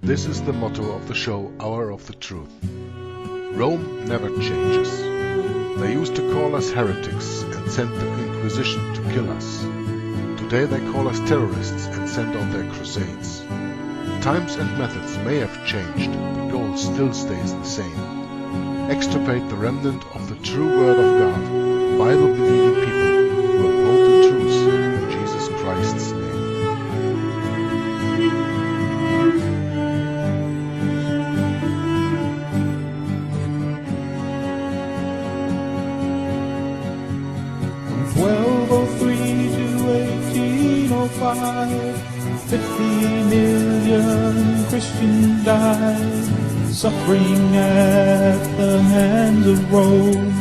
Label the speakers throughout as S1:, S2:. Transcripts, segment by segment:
S1: This is the motto of the show Hour of the Truth. Rome never changes. They used to call us heretics and sent the Inquisition to kill us. Today they call us terrorists and send on their crusades. Times and methods may have changed, the goal still stays the same. Extirpate the remnant of the true Word of God, Bible-believing people who uphold the truth in Jesus Christ's name.
S2: From 1203 to 1805, 50 million Christians died, suffering at the hands of Rome,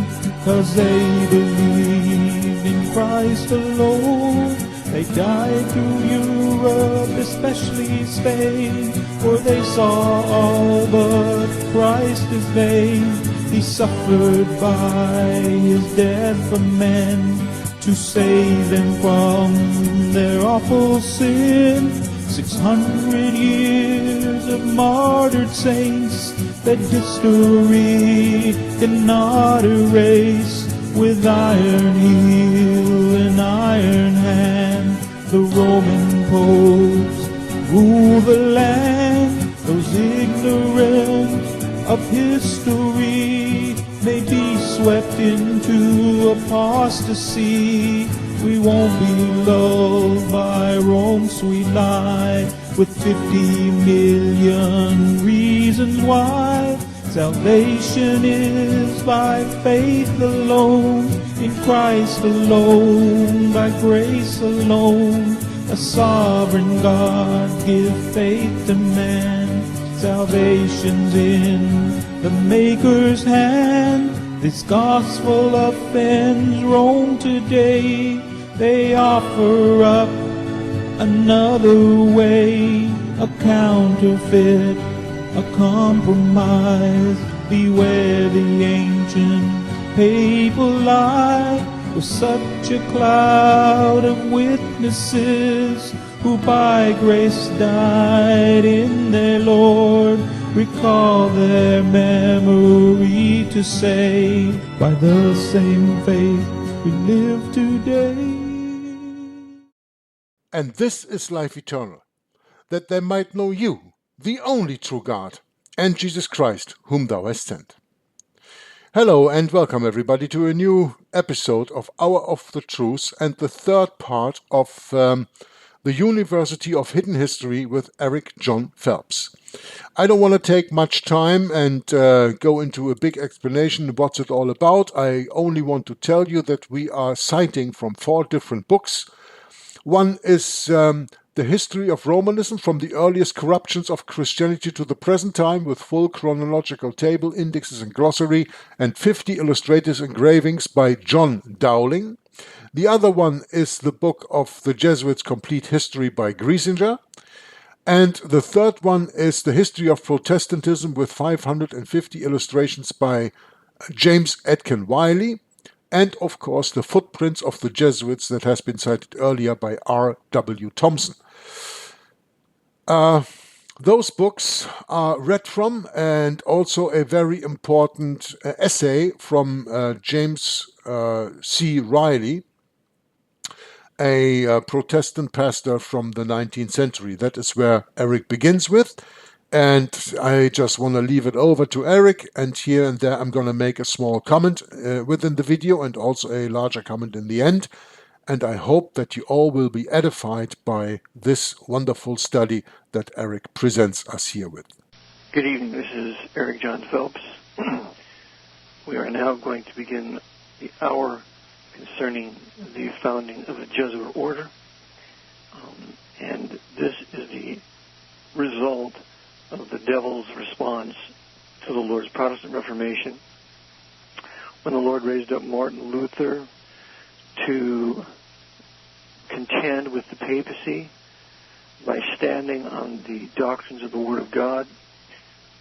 S2: 'cause they believed in Christ alone. They died through Europe, especially Spain, for they saw all but Christ as vain. He suffered by his death for men, to save them from their awful sin. 600 years of martyred saints that history cannot erase. With iron heel and iron hand, the Roman popes rule the land. Those ignorant of history may be swept into apostasy. We won't be lulled by Rome's sweet lie, with 50 million reasons why. Salvation is by faith alone, in Christ alone, by grace alone. A sovereign God give faith to man. Salvation's in the Maker's hand. This gospel offends Rome today. They offer up another way, a counterfeit, a compromise. Beware the ancient papal lie, with such a cloud of witnesses who by grace died in their Lord. Recall their memory to say, by the same faith we live today.
S1: And this is life eternal, that they might know you, the only true God, and Jesus Christ, whom thou hast sent. Hello and welcome everybody to a new episode of Hour of the Truth and the third part of the University of Hidden History with Jon Phelps. I don't want to take much time and go into a big explanation of what's it all about. I only want to tell you that we are citing from 4 different books. One is The History of Romanism, from the earliest corruptions of Christianity to the present time, with full chronological table, indexes and glossary, and 50 illustrated engravings by John Dowling. The other one is the book of the Jesuits' Complete History by Griesinger. And the third one is The History of Protestantism, with 550 illustrations by James Atkin Wiley. And, of course, The Footprints of the Jesuits, that has been cited earlier by R.W. Thompson. Those books are read from, and also a very important essay from James C. Riley, a Protestant pastor from the 19th century. That is where Eric begins with. And I just want to leave it over to Eric, and here and there I'm going to make a small comment within the video and also a larger comment in the end. And I hope that you all will be edified by this wonderful study that Eric presents us here with.
S3: Good evening, this is Jon Phelps. We are now going to begin the hour concerning the founding of the Jesuit order. And this is the result of the devil's response to the Lord's Protestant Reformation, when the Lord raised up Martin Luther to contend with the papacy by standing on the doctrines of the Word of God,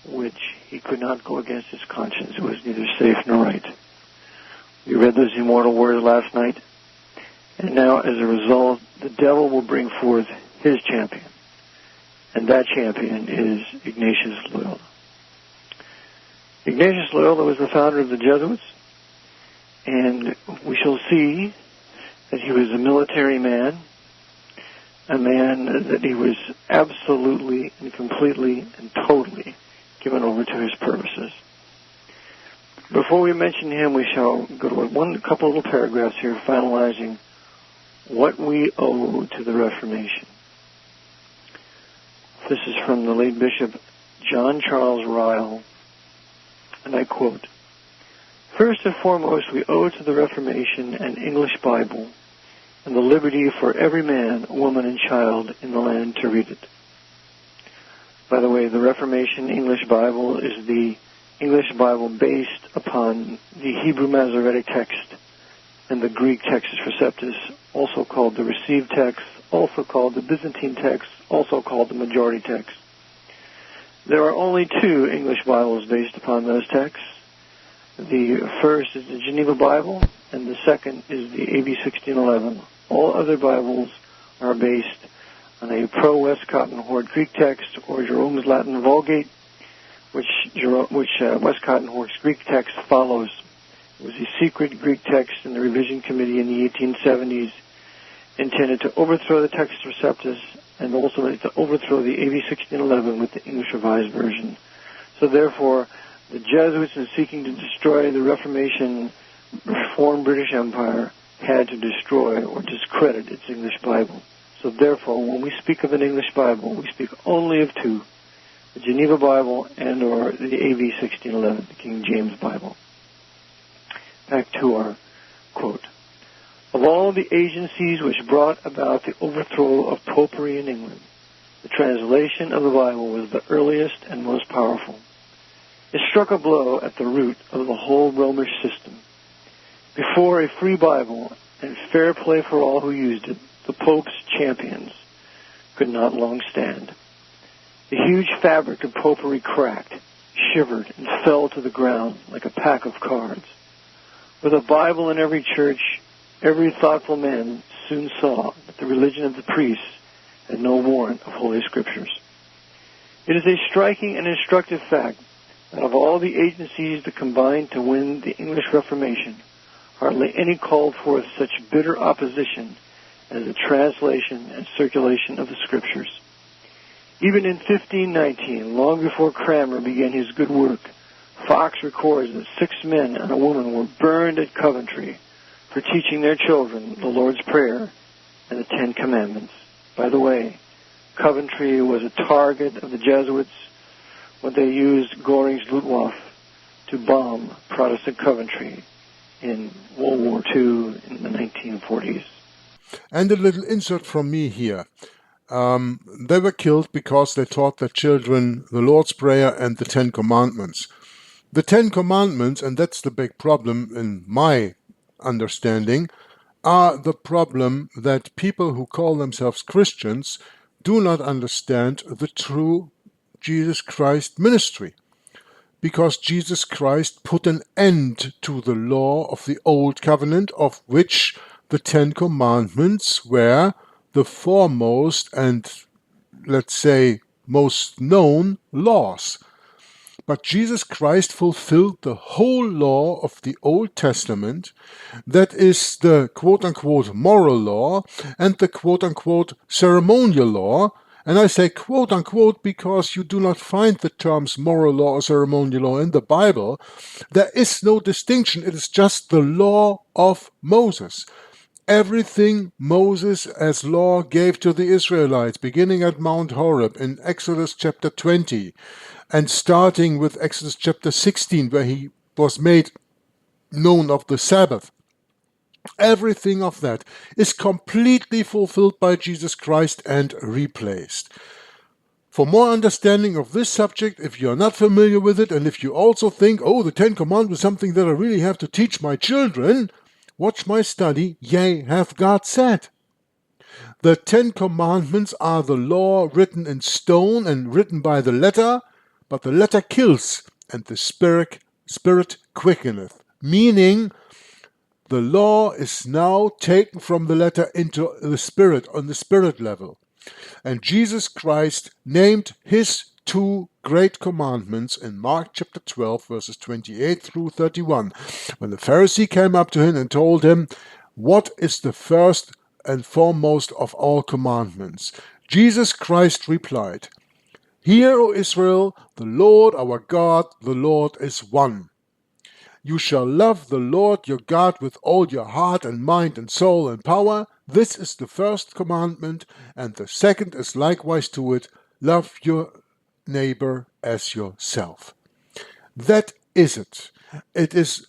S3: which he could not go against his conscience. It was neither safe nor right. We read those immortal words last night, and now as a result, the devil will bring forth his champion. and that champion is Ignatius Loyola. Ignatius Loyola was the founder of the Jesuits, and we shall see that he was a military man, a man that he was absolutely and completely and totally given over to his purposes. Before we mention him, we shall go to a couple little paragraphs here finalizing what we owe to the Reformation. This is from the late Bishop John Charles Ryle, and I quote, "First and foremost, we owe to the Reformation an English Bible and the liberty for every man, woman, and child in the land to read it." By the way, the Reformation English Bible is the English Bible based upon the Hebrew Masoretic text and the Greek Textus Receptus, also called the Received Text, also called the Byzantine Text, also called the Majority Text. There are only two English Bibles based upon those texts. The first is the Geneva Bible, and the second is the AB 1611. All other Bibles are based on a pro-Westcott and Hort Greek text or Jerome's Latin Vulgate, which Westcott and Hort's Greek text follows. It was a secret Greek text in the Revision Committee in the 1870s, intended to overthrow the Textus Receptus and also to overthrow the AB 1611 with the English Revised Version. So therefore, the Jesuits, in seeking to destroy the Reformation Reformed British Empire, had to destroy or discredit its English Bible. So therefore, when we speak of an English Bible, we speak only of two, the Geneva Bible and or the AB 1611, the King James Bible. Back to our quote. "Of all the agencies which brought about the overthrow of popery in England, the translation of the Bible was the earliest and most powerful. It struck a blow at the root of the whole Romish system. Before a free Bible and fair play for all who used it, the Pope's champions could not long stand. The huge fabric of popery cracked, shivered, and fell to the ground like a pack of cards. With a Bible in every church, every thoughtful man soon saw that the religion of the priests had no warrant of Holy Scriptures. It is a striking and instructive fact that of all the agencies that combined to win the English Reformation, hardly any called forth such bitter opposition as the translation and circulation of the Scriptures. Even in 1519, long before Cranmer began his good work, Fox records that 6 men and a woman were burned at Coventry for teaching their children the Lord's Prayer and the 10 Commandments. By the way, Coventry was a target of the Jesuits when they used Goring's Luftwaffe to bomb Protestant Coventry in World War II in the 1940s.
S1: And a little insert from me here. They were killed because they taught their children the Lord's Prayer and the 10 Commandments. The 10 Commandments, and that's the big problem in my understanding, are the problem that people who call themselves Christians do not understand the true Jesus Christ ministry. Because Jesus Christ put an end to the law of the Old Covenant, of which the 10 Commandments were the foremost and, let's say, most known laws. But Jesus Christ fulfilled the whole law of the Old Testament, that is the quote-unquote moral law and the quote-unquote ceremonial law. And I say quote-unquote because you do not find the terms moral law or ceremonial law in the Bible. There is no distinction. It is just the law of Moses. Everything Moses as law gave to the Israelites, beginning at Mount Horeb in Exodus chapter 20, and starting with Exodus chapter 16, where he was made known of the Sabbath. Everything of that is completely fulfilled by Jesus Christ and replaced. For more understanding of this subject, if you are not familiar with it, and if you also think, oh, the 10 Commandments is something that I really have to teach my children, watch my study, Yea, hath God said. The 10 Commandments are the law written in stone and written by the letter, but the letter kills, and the Spirit quickeneth. Meaning, the law is now taken from the letter into the Spirit, on the Spirit level. And Jesus Christ named his 2 great commandments in Mark chapter 12, verses 28 through 31. When the Pharisee came up to him and told him, "What is the first and foremost of all commandments?" Jesus Christ replied, "Hear, O Israel, the Lord our God, the Lord is one. You shall love the Lord your God with all your heart and mind and soul and power. This is the first commandment, and the second is likewise to it. Love your neighbor as yourself." That is it. It is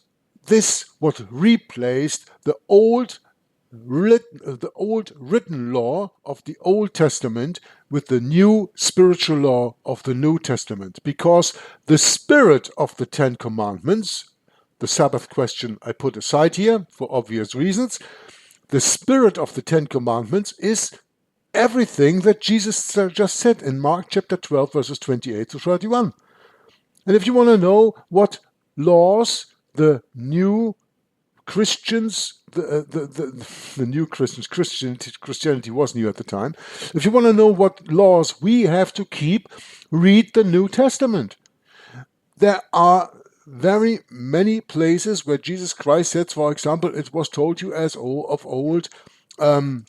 S1: this what replaced the old written law of the Old Testament with the new spiritual law of the New Testament, because the spirit of the 10 Commandments, the Sabbath question I put aside here for obvious reasons, the spirit of the 10 Commandments is everything that Jesus just said in Mark chapter 12, verses 28 to 31. And if you want to know what laws the new Christians, the new Christians, Christianity was new at the time. If you want to know what laws we have to keep, read the New Testament. There are very many places where Jesus Christ said, for example, it was told you as of old, an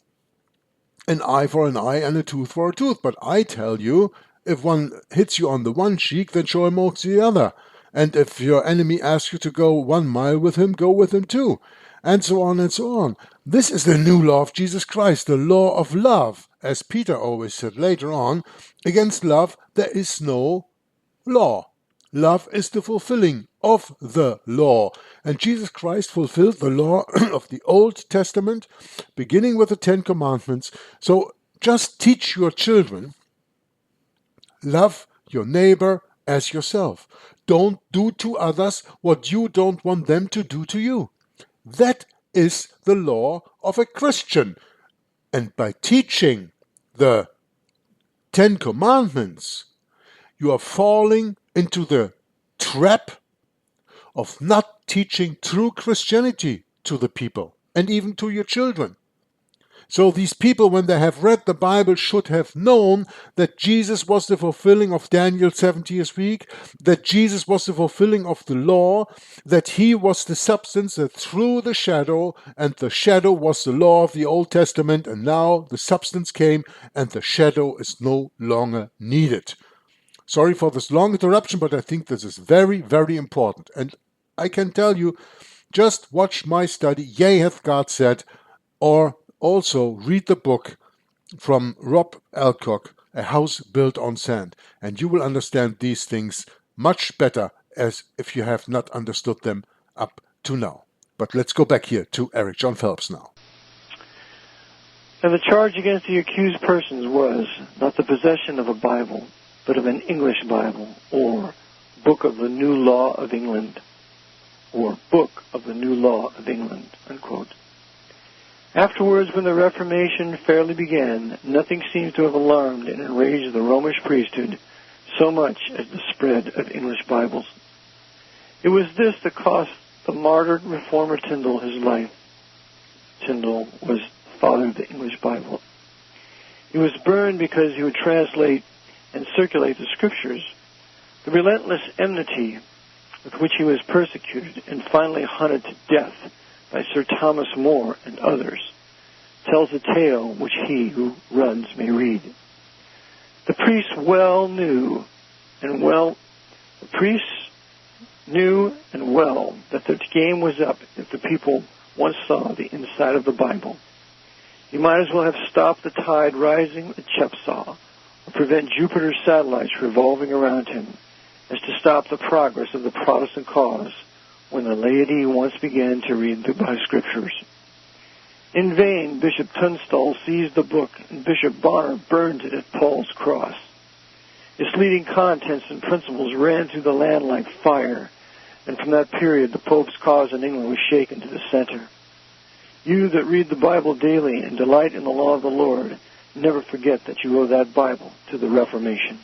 S1: eye for an eye and a tooth for a tooth. But I tell you, if one hits you on the one cheek, then show him also the other. And if your enemy asks you to go 1 mile with him, go with him too. And so on and so on. This is the new law of Jesus Christ, the law of love. As Peter always said later on, against love there is no law. Love is the fulfilling of the law. And Jesus Christ fulfilled the law of the Old Testament, beginning with the 10 Commandments. So just teach your children, love your neighbor as yourself. Don't do to others what you don't want them to do to you. That is the law of a Christian. And by teaching the 10 Commandments, you are falling into the trap of not teaching true Christianity to the people and even to your children. So these people, when they have read the Bible, should have known that Jesus was the fulfilling of Daniel's 70th week, that Jesus was the fulfilling of the law, that he was the substance that threw the shadow, and the shadow was the law of the Old Testament, and now the substance came, and the shadow is no longer needed. Sorry for this long interruption, but I think this is very, very important. And I can tell you, just watch my study, Yea Hath God Said, or also read the book from Rob Alcock, A House Built on Sand, and you will understand these things much better as if you have not understood them up to now. But let's go back here to Eric Jon Phelps now.
S3: And the charge against the accused persons was not the possession of a Bible, but of an English Bible, or Book of the New Law of England, or Book of the New Law of England, unquote. Afterwards, when the Reformation fairly began, nothing seems to have alarmed and enraged the Romish priesthood so much as the spread of English Bibles. It was this that cost the martyred reformer Tyndale his life. Tyndale was the father of the English Bible. He was burned because he would translate and circulate the Scriptures. The relentless enmity with which he was persecuted and finally hunted to death by Sir Thomas More and others tells a tale which he who runs may read. The priests knew and well that the game was up if the people once saw the inside of the Bible. He might as well have stopped the tide rising at Chepsaw, or prevent Jupiter's satellites revolving around him, as to stop the progress of the Protestant cause when the laity once began to read the Scriptures. In vain, Bishop Tunstall seized the book, and Bishop Bonner burned it at Paul's cross. Its leading contents and principles ran through the land like fire, and from that period the Pope's cause in England was shaken to the center. You that read the Bible daily and delight in the law of the Lord, never forget that you owe that Bible to the Reformation.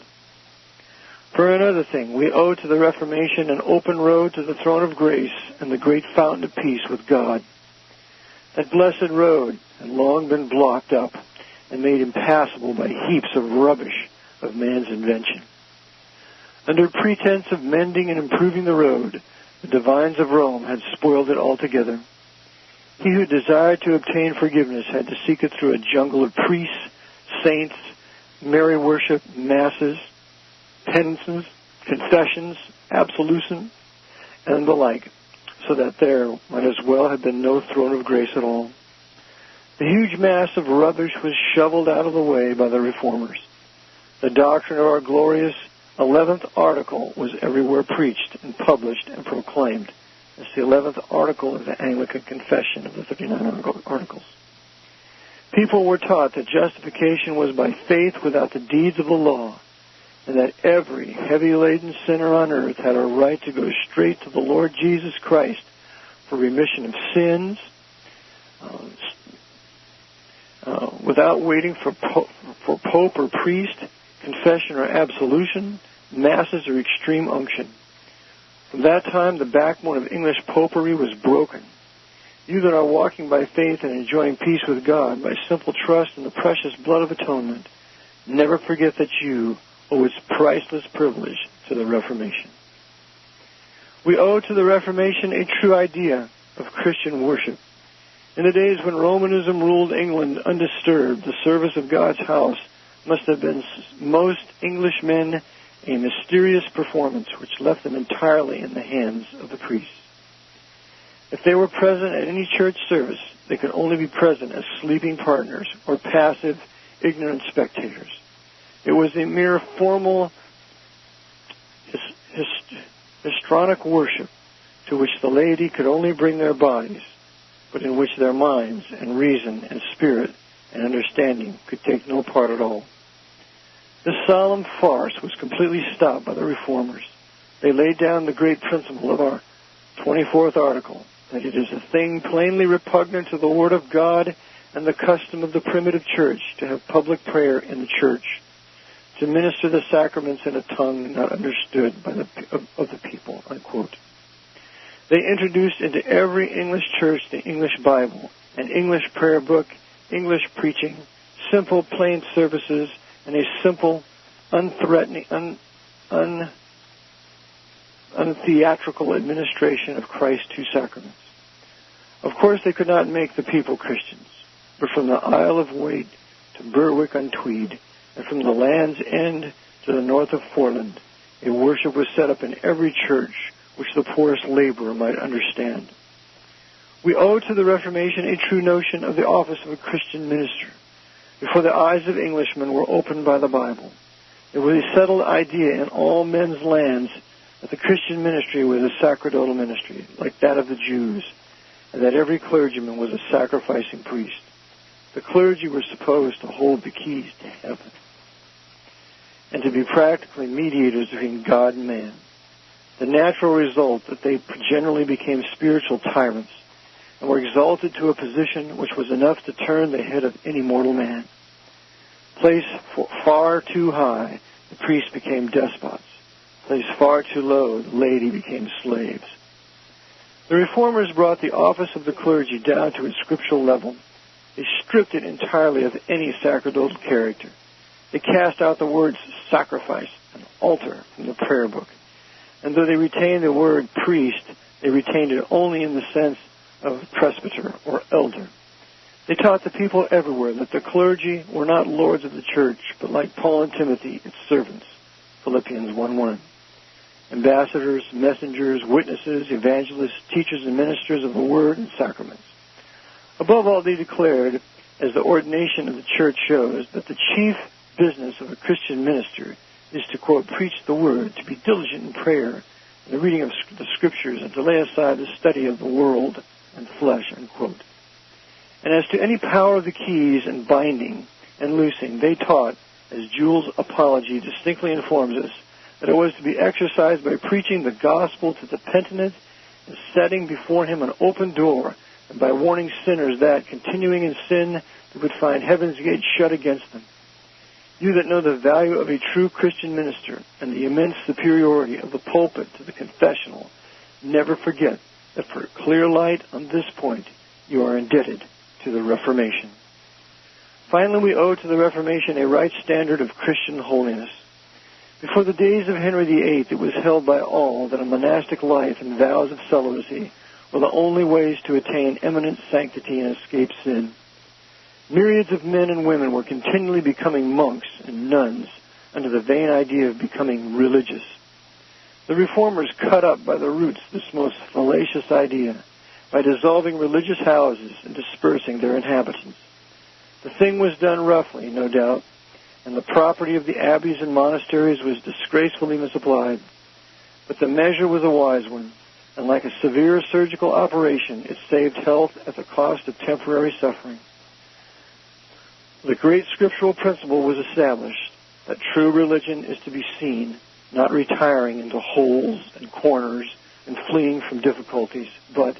S3: For another thing, we owe to the Reformation an open road to the throne of grace and the great fountain of peace with God. That blessed road had long been blocked up, and made impassable by heaps of rubbish of man's invention. Under pretense of mending and improving the road, the divines of Rome had spoiled it altogether. He who desired to obtain forgiveness had to seek it through a jungle of priests, saints, Mary worship, masses, penances, confessions, absolution, and the like, so that there might as well have been no throne of grace at all. The huge mass of rubbish was shoveled out of the way by the reformers. The doctrine of our glorious 11th article was everywhere preached and published and proclaimed. It's the 11th article of the Anglican Confession of the 39 Articles. People were taught that justification was by faith without the deeds of the law, and that every heavy-laden sinner on earth had a right to go straight to the Lord Jesus Christ for remission of sins, without waiting for pope or priest, confession or absolution, masses or extreme unction. From that time, the backbone of English popery was broken. You that are walking by faith and enjoying peace with God by simple trust in the precious blood of atonement, never forget that you owe its priceless privilege to the Reformation. We owe to the Reformation a true idea of Christian worship. In the days when Romanism ruled England undisturbed, the service of God's house must have been most Englishmen a mysterious performance which left them entirely in the hands of the priests. If they were present at any church service, they could only be present as sleeping partners or passive, ignorant spectators. It was a mere formal histrionic worship to which the laity could only bring their bodies, but in which their minds and reason and spirit and understanding could take no part at all. This solemn farce was completely stopped by the Reformers. They laid down the great principle of our 24th article, that it is a thing plainly repugnant to the Word of God and the custom of the primitive church to have public prayer in the church, to minister the sacraments in a tongue not understood by of the people, unquote. They introduced into every English church the English Bible, an English prayer book, English preaching, simple, plain services, and a simple, unthreatening, untheatrical administration of Christ's two sacraments. Of course, they could not make the people Christians, but from the Isle of Wight to Berwick-on-Tweed, and from the Land's End to the north of Foreland, a worship was set up in every church which the poorest laborer might understand. We owe to the Reformation a true notion of the office of a Christian minister. Before the eyes of Englishmen were opened by the Bible, there was a settled idea in all men's lands that the Christian ministry was a sacerdotal ministry, like that of the Jews, and that every clergyman was a sacrificing priest. The clergy were supposed to hold the keys to heaven and to be practically mediators between God and man. The natural result that they generally became spiritual tyrants and were exalted to a position which was enough to turn the head of any mortal man. Placed far too high, the priests became despots. Placed far too low, the laity became slaves. The Reformers brought the office of the clergy down to its scriptural level. They stripped it entirely of any sacerdotal character. They cast out the words sacrifice and altar from the prayer book. And though they retained the word priest, they retained it only in the sense of presbyter or elder. They taught the people everywhere that the clergy were not lords of the church, but like Paul and Timothy, its servants, Philippians 1:1. Ambassadors, messengers, witnesses, evangelists, teachers and ministers of the word and sacraments. Above all, they declared, as the ordination of the church shows, that the chief business of a Christian minister is to, quote, preach the word, to be diligent in prayer, and the reading of the scriptures, and to lay aside the study of the world and flesh, unquote. And as to any power of the keys and binding and loosing, they taught, as Jules' Apology distinctly informs us, that it was to be exercised by preaching the gospel to the penitent and setting before him an open door, and by warning sinners that, continuing in sin, they would find heaven's gate shut against them. You that know the value of a true Christian minister and the immense superiority of the pulpit to the confessional, never forget that for clear light on this point, you are indebted to the Reformation. Finally, we owe to the Reformation a right standard of Christian holiness. Before the days of Henry VIII, it was held by all that a monastic life and vows of celibacy were the only ways to attain eminent sanctity and escape sin. Myriads of men and women were continually becoming monks and nuns under the vain idea of becoming religious. The Reformers cut up by the roots this most fallacious idea by dissolving religious houses and dispersing their inhabitants. The thing was done roughly, no doubt, and the property of the abbeys and monasteries was disgracefully misapplied. But the measure was a wise one, and like a severe surgical operation, it saved health at the cost of temporary suffering. The great scriptural principle was established that true religion is to be seen, not retiring into holes and corners and fleeing from difficulties, but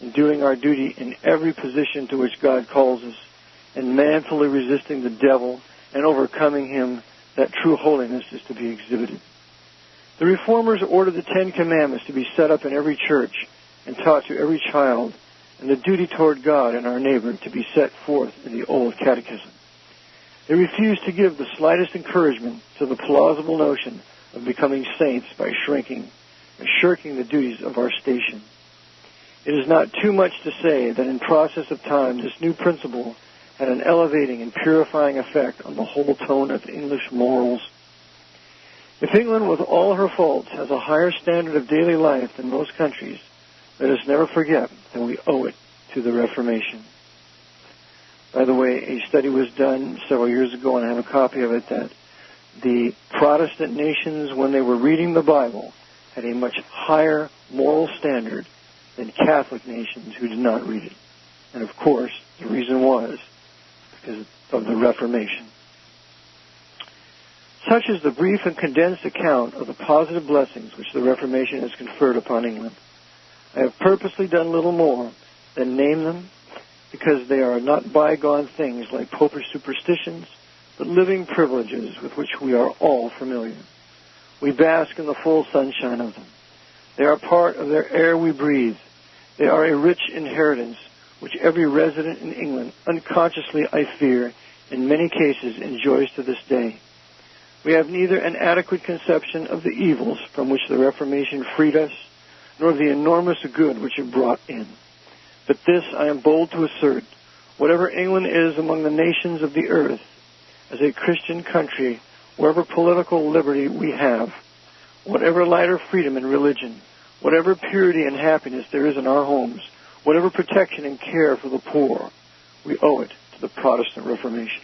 S3: in doing our duty in every position to which God calls us, and manfully resisting the devil and overcoming him, that true holiness is to be exhibited. The Reformers ordered the 10 Commandments to be set up in every church and taught to every child, and the duty toward God and our neighbor to be set forth in the Old Catechism. They refused to give the slightest encouragement to the plausible notion of becoming saints by shirking the duties of our station. It is not too much to say that in process of time this new principle had an elevating and purifying effect on the whole tone of English morals. If England, with all her faults, has a higher standard of daily life than most countries, let us never forget that we owe it to the Reformation. By the way, a study was done several years ago, and I have a copy of it, that the Protestant nations, when they were reading the Bible, had a much higher moral standard than Catholic nations who did not read it. And of course, the reason was because of the Reformation. Such is the brief and condensed account of the positive blessings which the Reformation has conferred upon England. I have purposely done little more than name them, because they are not bygone things like popish superstitions, but living privileges with which we are all familiar. We bask in the full sunshine of them. They are part of the air we breathe. They are a rich inheritance which every resident in England, unconsciously, I fear, in many cases enjoys to this day. We have neither an adequate conception of the evils from which the Reformation freed us, nor the enormous good which it brought in. But this I am bold to assert: whatever England is among the nations of the earth, as a Christian country, wherever political liberty we have, whatever lighter freedom in religion, whatever purity and happiness there is in our homes, whatever protection and care for the poor, we owe it to the Protestant Reformation.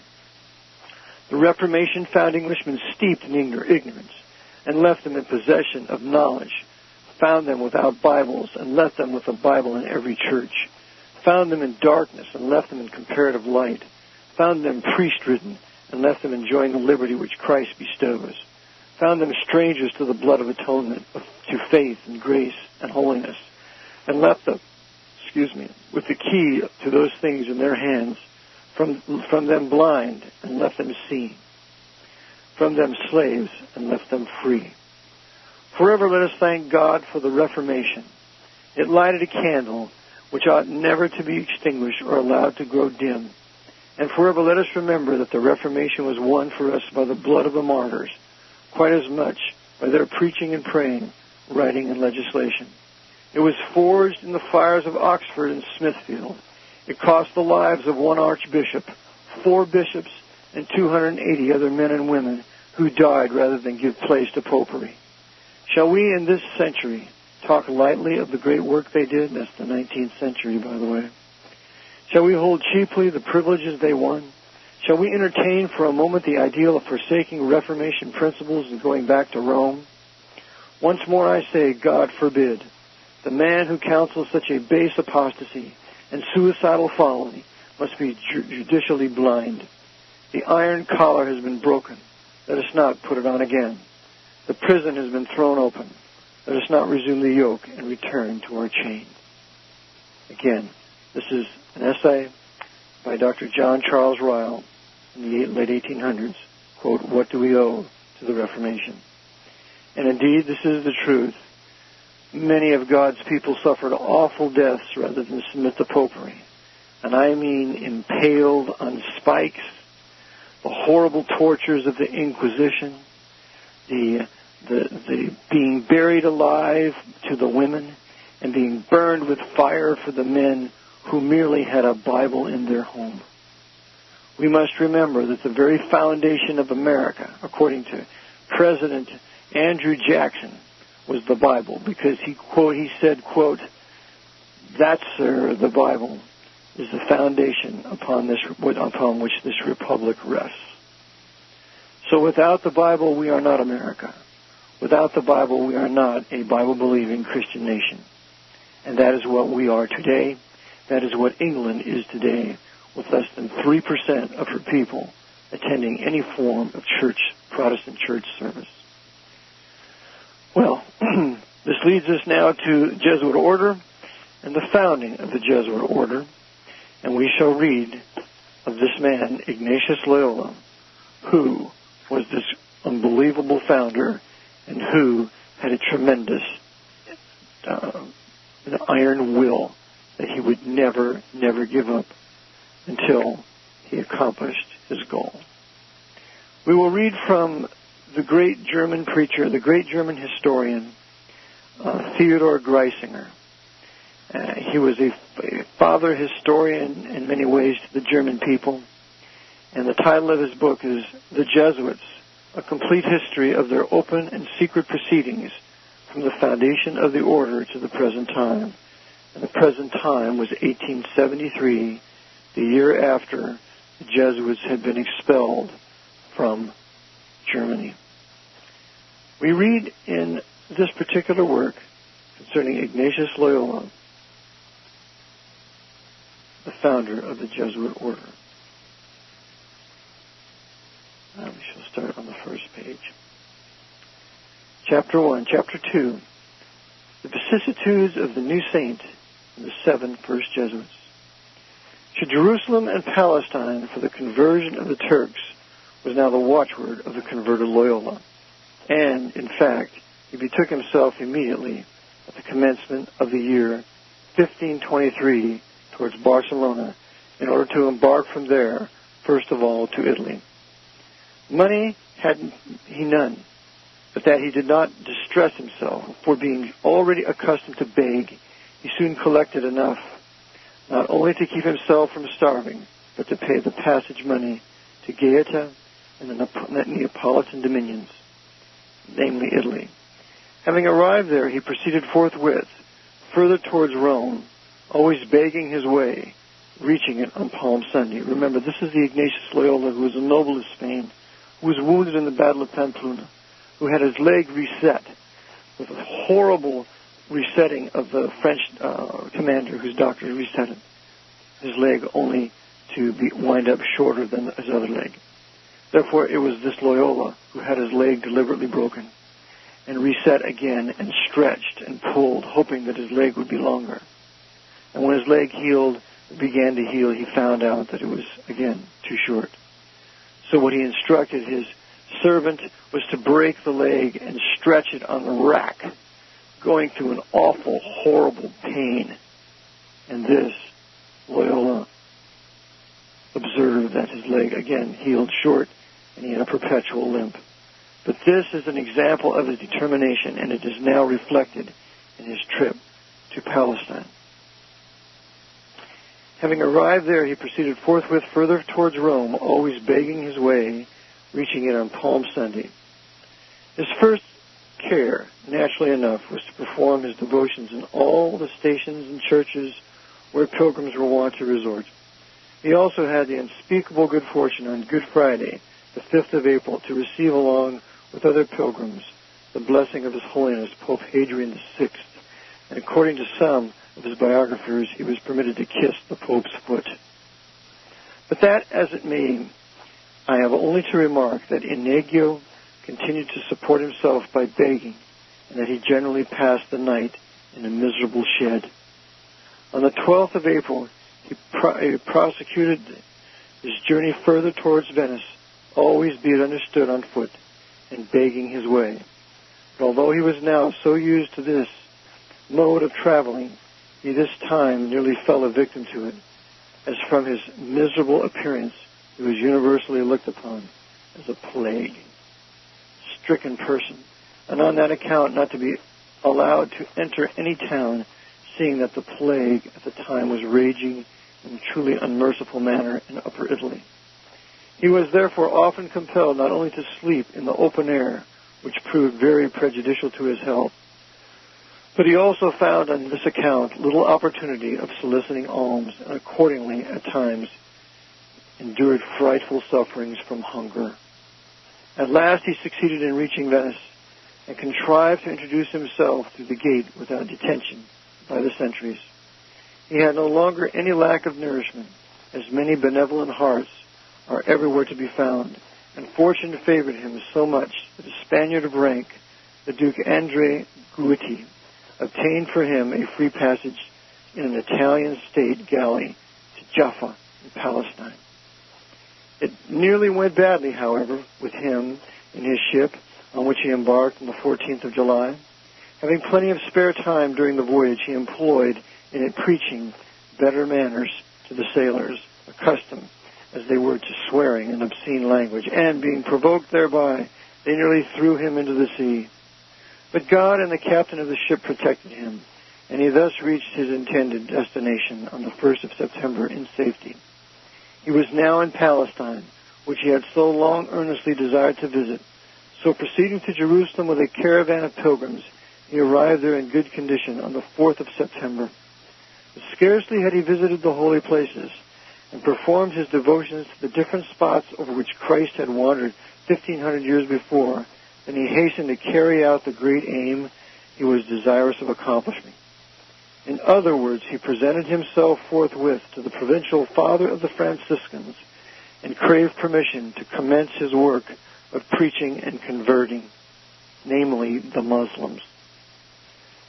S3: The Reformation found Englishmen steeped in ignorance and left them in possession of knowledge, found them without Bibles and left them with a Bible in every church, found them in darkness and left them in comparative light, found them priest-ridden and left them enjoying the liberty which Christ bestows, found them strangers to the blood of atonement, to faith and grace and holiness, and left them, with the key to those things in their hands, from them blind and left them seeing, from them slaves and left them free. Forever let us thank God for the Reformation. It lighted a candle which ought never to be extinguished or allowed to grow dim. And forever let us remember that the Reformation was won for us by the blood of the martyrs, quite as much by their preaching and praying, writing and legislation. It was forged in the fires of Oxford and Smithfield. It cost the lives of one archbishop, 4 bishops, and 280 other men and women who died rather than give place to popery. Shall we in this century talk lightly of the great work they did? That's the 19th century, by the way. Shall we hold cheaply the privileges they won? Shall we entertain for a moment the ideal of forsaking Reformation principles and going back to Rome? Once more I say, God forbid. The man who counsels such a base apostasy and suicidal folly must be judicially blind. The iron collar has been broken. Let us not put it on again. The prison has been thrown open. Let us not resume the yoke and return to our chain. Again, this is an essay by Dr. John Charles Ryle in the late 1800s. Quote, "What do we owe to the Reformation?" And indeed, this is the truth. Many of God's people suffered awful deaths rather than submit to popery. And I mean impaled on spikes the horrible tortures of the Inquisition, the being buried alive to the women, and being burned with fire for the men who merely had a Bible in their home. We must remember that the very foundation of America, according to President Andrew Jackson, was the Bible, because he said, quote, "That, sir, the Bible, is the foundation upon which this republic rests." So without the Bible, we are not America. Without the Bible, we are not a Bible-believing Christian nation. And that is what we are today. That is what England is today, with less than 3% of her people attending any form of Protestant church service. Well, this leads us now to Jesuit order and the founding of the Jesuit order. And we shall read of this man, Ignatius Loyola, who was this unbelievable founder and who had a tremendous an iron will that he would never give up until he accomplished his goal. We will read from the great German preacher, the great German historian, Theodor Griesinger. He was a father historian in many ways to the German people, and the title of his book is The Jesuits, A Complete History of Their Open and Secret Proceedings from the Foundation of the Order to the Present Time. And the present time was 1873, the year after the Jesuits had been expelled from Germany. We read in this particular work concerning Ignatius Loyola, the founder of the Jesuit order. Now we shall start on the first page. Chapter 1, Chapter 2, the vicissitudes of the new saint and the 7 first Jesuits. To Jerusalem and Palestine for the conversion of the Turks was now the watchword of the converted Loyola. And, in fact, he betook himself immediately at the commencement of the year 1523 towards Barcelona in order to embark from there, first of all, to Italy. Money had he none, but that he did not distress himself, for being already accustomed to beg, he soon collected enough, not only to keep himself from starving, but to pay the passage money to Gaeta and the Neapolitan dominions, namely Italy. Having arrived there, he proceeded forthwith further towards Rome, always begging his way, reaching it on Palm Sunday. Remember, this is the Ignatius Loyola who was a noble of Spain, who was wounded in the Battle of Pamplona, who had his leg reset with a horrible resetting of the French commander whose doctor reset it, his leg only to wind up shorter than his other leg. Therefore, it was this Loyola who had his leg deliberately broken and reset again and stretched and pulled, hoping that his leg would be longer. And when his leg began to heal, he found out that it was, again, too short. So what he instructed his servant was to break the leg and stretch it on the rack, going through an awful, horrible pain. And this, Loyola observed that his leg, again, healed short, and he had a perpetual limp. But this is an example of his determination, and it is now reflected in his trip to Palestine. Having arrived there, he proceeded forthwith further towards Rome, always begging his way, reaching it on Palm Sunday. His first care, naturally enough, was to perform his devotions in all the stations and churches where pilgrims were wont to resort. He also had the unspeakable good fortune on Good Friday, the 5th of April, to receive along with other pilgrims the blessing of His Holiness Pope Hadrian VI, and according to some of his biographers, he was permitted to kiss the Pope's foot. But that as it may, I have only to remark that Inigo continued to support himself by begging, and that he generally passed the night in a miserable shed. On the 12th of April, he prosecuted his journey further towards Venice, always be it understood on foot, and begging his way. But although he was now so used to this mode of traveling, he this time nearly fell a victim to it, as from his miserable appearance he was universally looked upon as a plague, stricken person, and on that account not to be allowed to enter any town, seeing that the plague at the time was raging in a truly unmerciful manner in Upper Italy. He was therefore often compelled not only to sleep in the open air, which proved very prejudicial to his health, but he also found on this account little opportunity of soliciting alms, and accordingly at times endured frightful sufferings from hunger. At last he succeeded in reaching Venice, and contrived to introduce himself through the gate without detention by the sentries. He had no longer any lack of nourishment, as many benevolent hearts are everywhere to be found, and fortune favored him so much that a Spaniard of rank, the Duke Andre Guitti, obtained for him a free passage in an Italian state galley to Jaffa in Palestine. It nearly went badly, however, with him in his ship, on which he embarked on the 14th of July. Having plenty of spare time during the voyage, he employed in it preaching better manners to the sailors, accustomed as they were to swearing and obscene language, and being provoked thereby, they nearly threw him into the sea. But God and the captain of the ship protected him, and he thus reached his intended destination on the 1st of September in safety. He was now in Palestine, which he had so long earnestly desired to visit. So proceeding to Jerusalem with a caravan of pilgrims, he arrived there in good condition on the 4th of September. But scarcely had he visited the holy places and performed his devotions to the different spots over which Christ had wandered 1,500 years before, than he hastened to carry out the great aim he was desirous of accomplishing. In other words, he presented himself forthwith to the provincial father of the Franciscans and craved permission to commence his work of preaching and converting, namely the Muslims.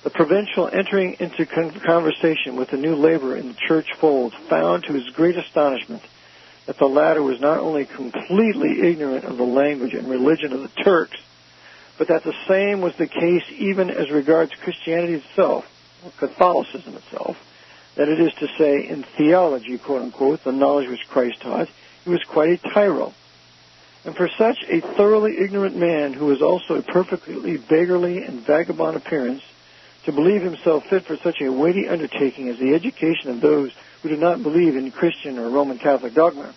S3: The provincial, entering into conversation with the new laborer in the church fold, found to his great astonishment that the latter was not only completely ignorant of the language and religion of the Turks, but that the same was the case even as regards Christianity itself, or Catholicism itself, that it is to say, in theology, quote-unquote, the knowledge which Christ taught, he was quite a tyro. And for such a thoroughly ignorant man, who was also a perfectly beggarly and vagabond appearance, to believe himself fit for such a weighty undertaking as the education of those who did not believe in Christian or Roman Catholic dogma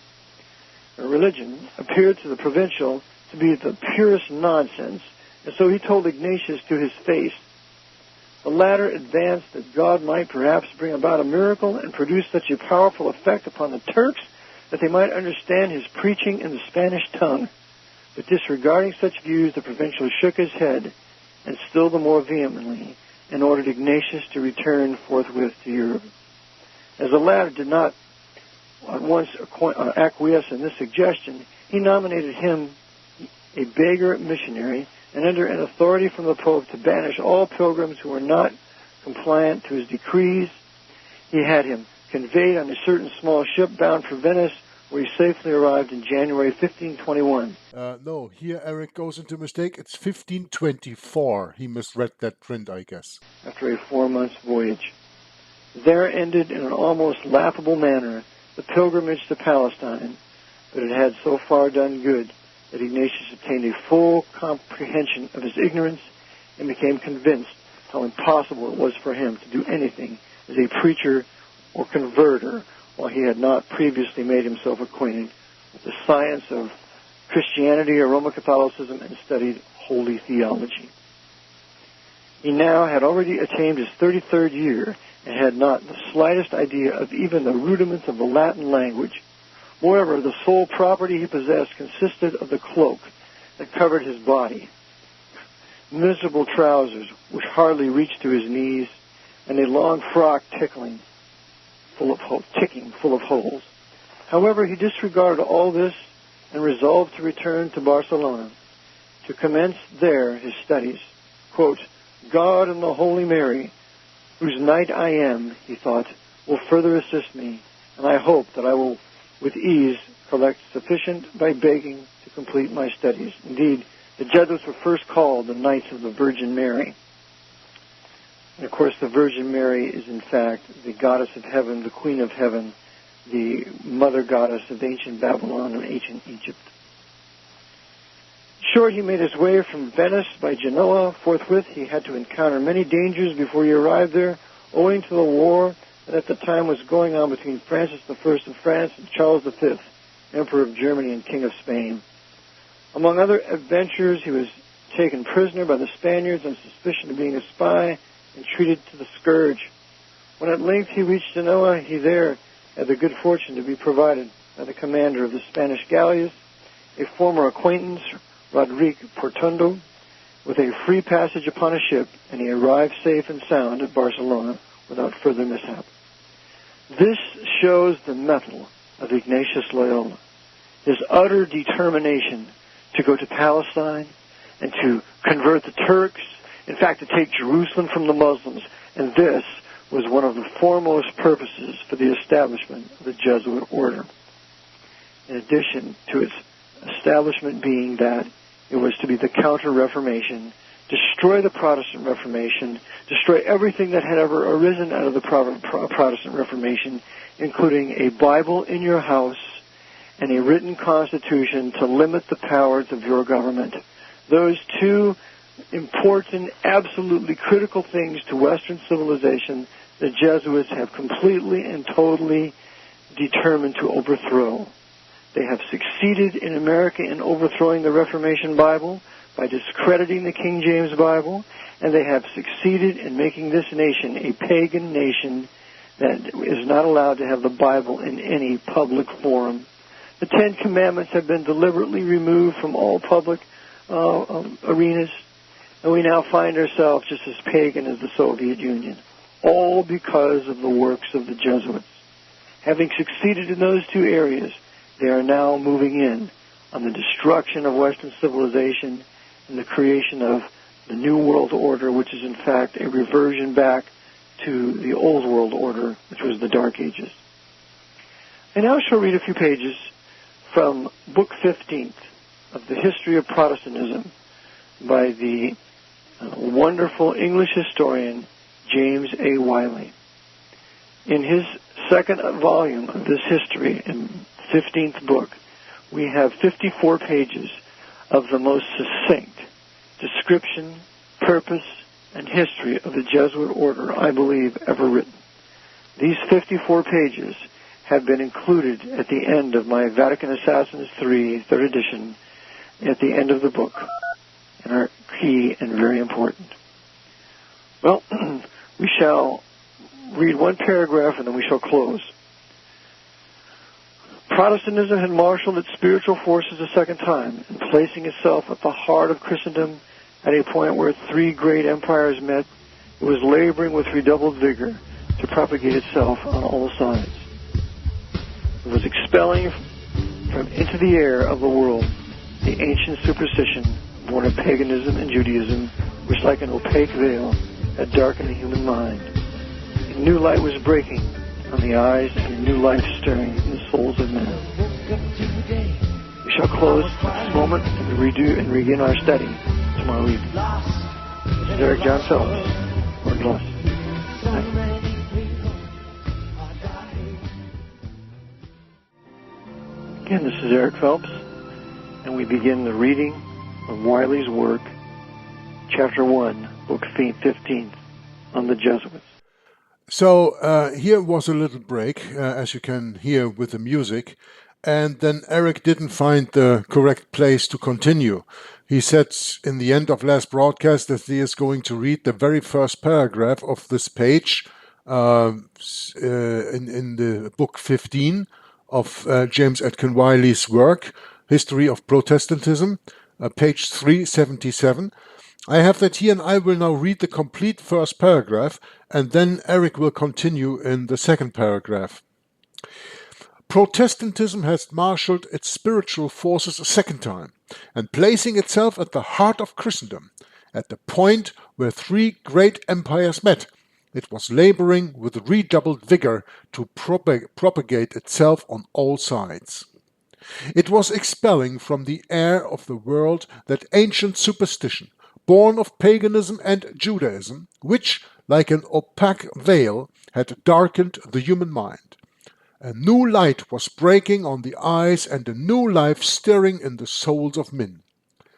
S3: or religion, appeared to the provincial to be the purest nonsense, and so he told Ignatius to his face. The latter advanced that God might perhaps bring about a miracle and produce such a powerful effect upon the Turks that they might understand his preaching in the Spanish tongue. But disregarding such views, the provincial shook his head, and still the more vehemently, and ordered Ignatius to return forthwith to Europe. As the latter did not at once acquiesce in this suggestion, he nominated him a beggar missionary, and under an authority from the Pope to banish all pilgrims who were not compliant to his decrees. He had him conveyed on a certain small ship bound for Venice, where he safely arrived in January 1521.
S1: No, here Eric goes into mistake. It's 1524. He misread that print, I guess.
S3: After a 4-month voyage. There ended in an almost laughable manner the pilgrimage to Palestine, but it had so far done good that Ignatius obtained a full comprehension of his ignorance and became convinced how impossible it was for him to do anything as a preacher or converter while he had not previously made himself acquainted with the science of Christianity or Roman Catholicism and studied holy theology. He now had already attained his 33rd year and had not the slightest idea of even the rudiments of the Latin language. Moreover, the sole property he possessed consisted of the cloak that covered his body, miserable trousers which hardly reached to his knees, and a long frock ticking full of holes. However, he disregarded all this and resolved to return to Barcelona to commence there his studies. Quote, God and the Holy Mary, whose knight I am, he thought, will further assist me, and I hope that I will with ease collect sufficient by begging to complete my studies. Indeed, the Jesuits were first called the Knights of the Virgin Mary. And of course, the Virgin Mary is in fact the goddess of heaven, the Queen of heaven, the mother goddess of ancient Babylon and ancient Egypt. In short, he made his way from Venice by Genoa. Forthwith, he had to encounter many dangers before he arrived there, owing to the war that at the time was going on between Francis I of France and Charles V, Emperor of Germany and King of Spain. Among other adventures, he was taken prisoner by the Spaniards on suspicion of being a spy and treated to the scourge. When at length he reached Genoa, he there had the good fortune to be provided by the commander of the Spanish galleys, a former acquaintance, Rodrigue Portundo, with a free passage upon a ship, and he arrived safe and sound at Barcelona without further mishap. This shows the mettle of Ignatius Loyola, his utter determination to go to Palestine and to convert the Turks, in fact, to take Jerusalem from the Muslims, and this was one of the foremost purposes for the establishment of the Jesuit order. In addition to its establishment being that it was to be the Counter-Reformation, destroy the Protestant Reformation, destroy everything that had ever arisen out of the Protestant Reformation, including a Bible in your house and a written constitution to limit the powers of your government. Those two important, absolutely critical things to Western civilization, the Jesuits have completely and totally determined to overthrow. They have succeeded in America in overthrowing the Reformation Bible by discrediting the King James Bible, and they have succeeded in making this nation a pagan nation that is not allowed to have the Bible in any public forum. The Ten Commandments have been deliberately removed from all public arenas, and we now find ourselves just as pagan as the Soviet Union, all because of the works of the Jesuits. Having succeeded in those two areas, they are now moving in on the destruction of Western civilization and the creation of the New World Order, which is in fact a reversion back to the Old World Order, which was the Dark Ages. I now shall read a few pages from Book 15 of the History of Protestantism by the wonderful English historian James A. Wiley. In his second volume of this history, in 15th book, we have 54 pages of the most succinct description, purpose, and history of the Jesuit order, I believe, ever written. These 54 pages have been included at the end of my Vatican Assassins 3, 3rd edition, at the end of the book, and are key and very important. Well, we shall read one paragraph and then we shall close. Protestantism had marshaled its spiritual forces a second time, and placing itself at the heart of Christendom at a point where three great empires met, it was laboring with redoubled vigor to propagate itself on all sides. It was expelling from into the air of the world the ancient superstition born of paganism and Judaism, which like an opaque veil had darkened the human mind. A new light was breaking on the eyes and a new life stirring in the souls of men. We shall close this moment and begin our study tomorrow evening. This is Eric Jon Phelps. Lord bless. Again, this is Eric Phelps, and we begin the reading of Wiley's work, Chapter 1, Book 15, on the Jesuits.
S1: So here was a little break, as you can hear with the music, and then Eric didn't find the correct place to continue. He said in the end of last broadcast that he is going to read the very first paragraph of this page in the book 15 of James Atkin Wiley's work, History of Protestantism, page 377. I have that here, and I will now read the complete first paragraph, and then Eric will continue in the second paragraph. Protestantism has marshaled its spiritual forces a second time, and placing itself at the heart of Christendom, at the point where three great empires met, it was laboring with redoubled vigor to propagate itself on all sides. It was expelling from the air of the world that ancient superstition, born of paganism and Judaism, which, like an opaque veil, had darkened the human mind. A new light was breaking on the eyes and a new life stirring in the souls of men.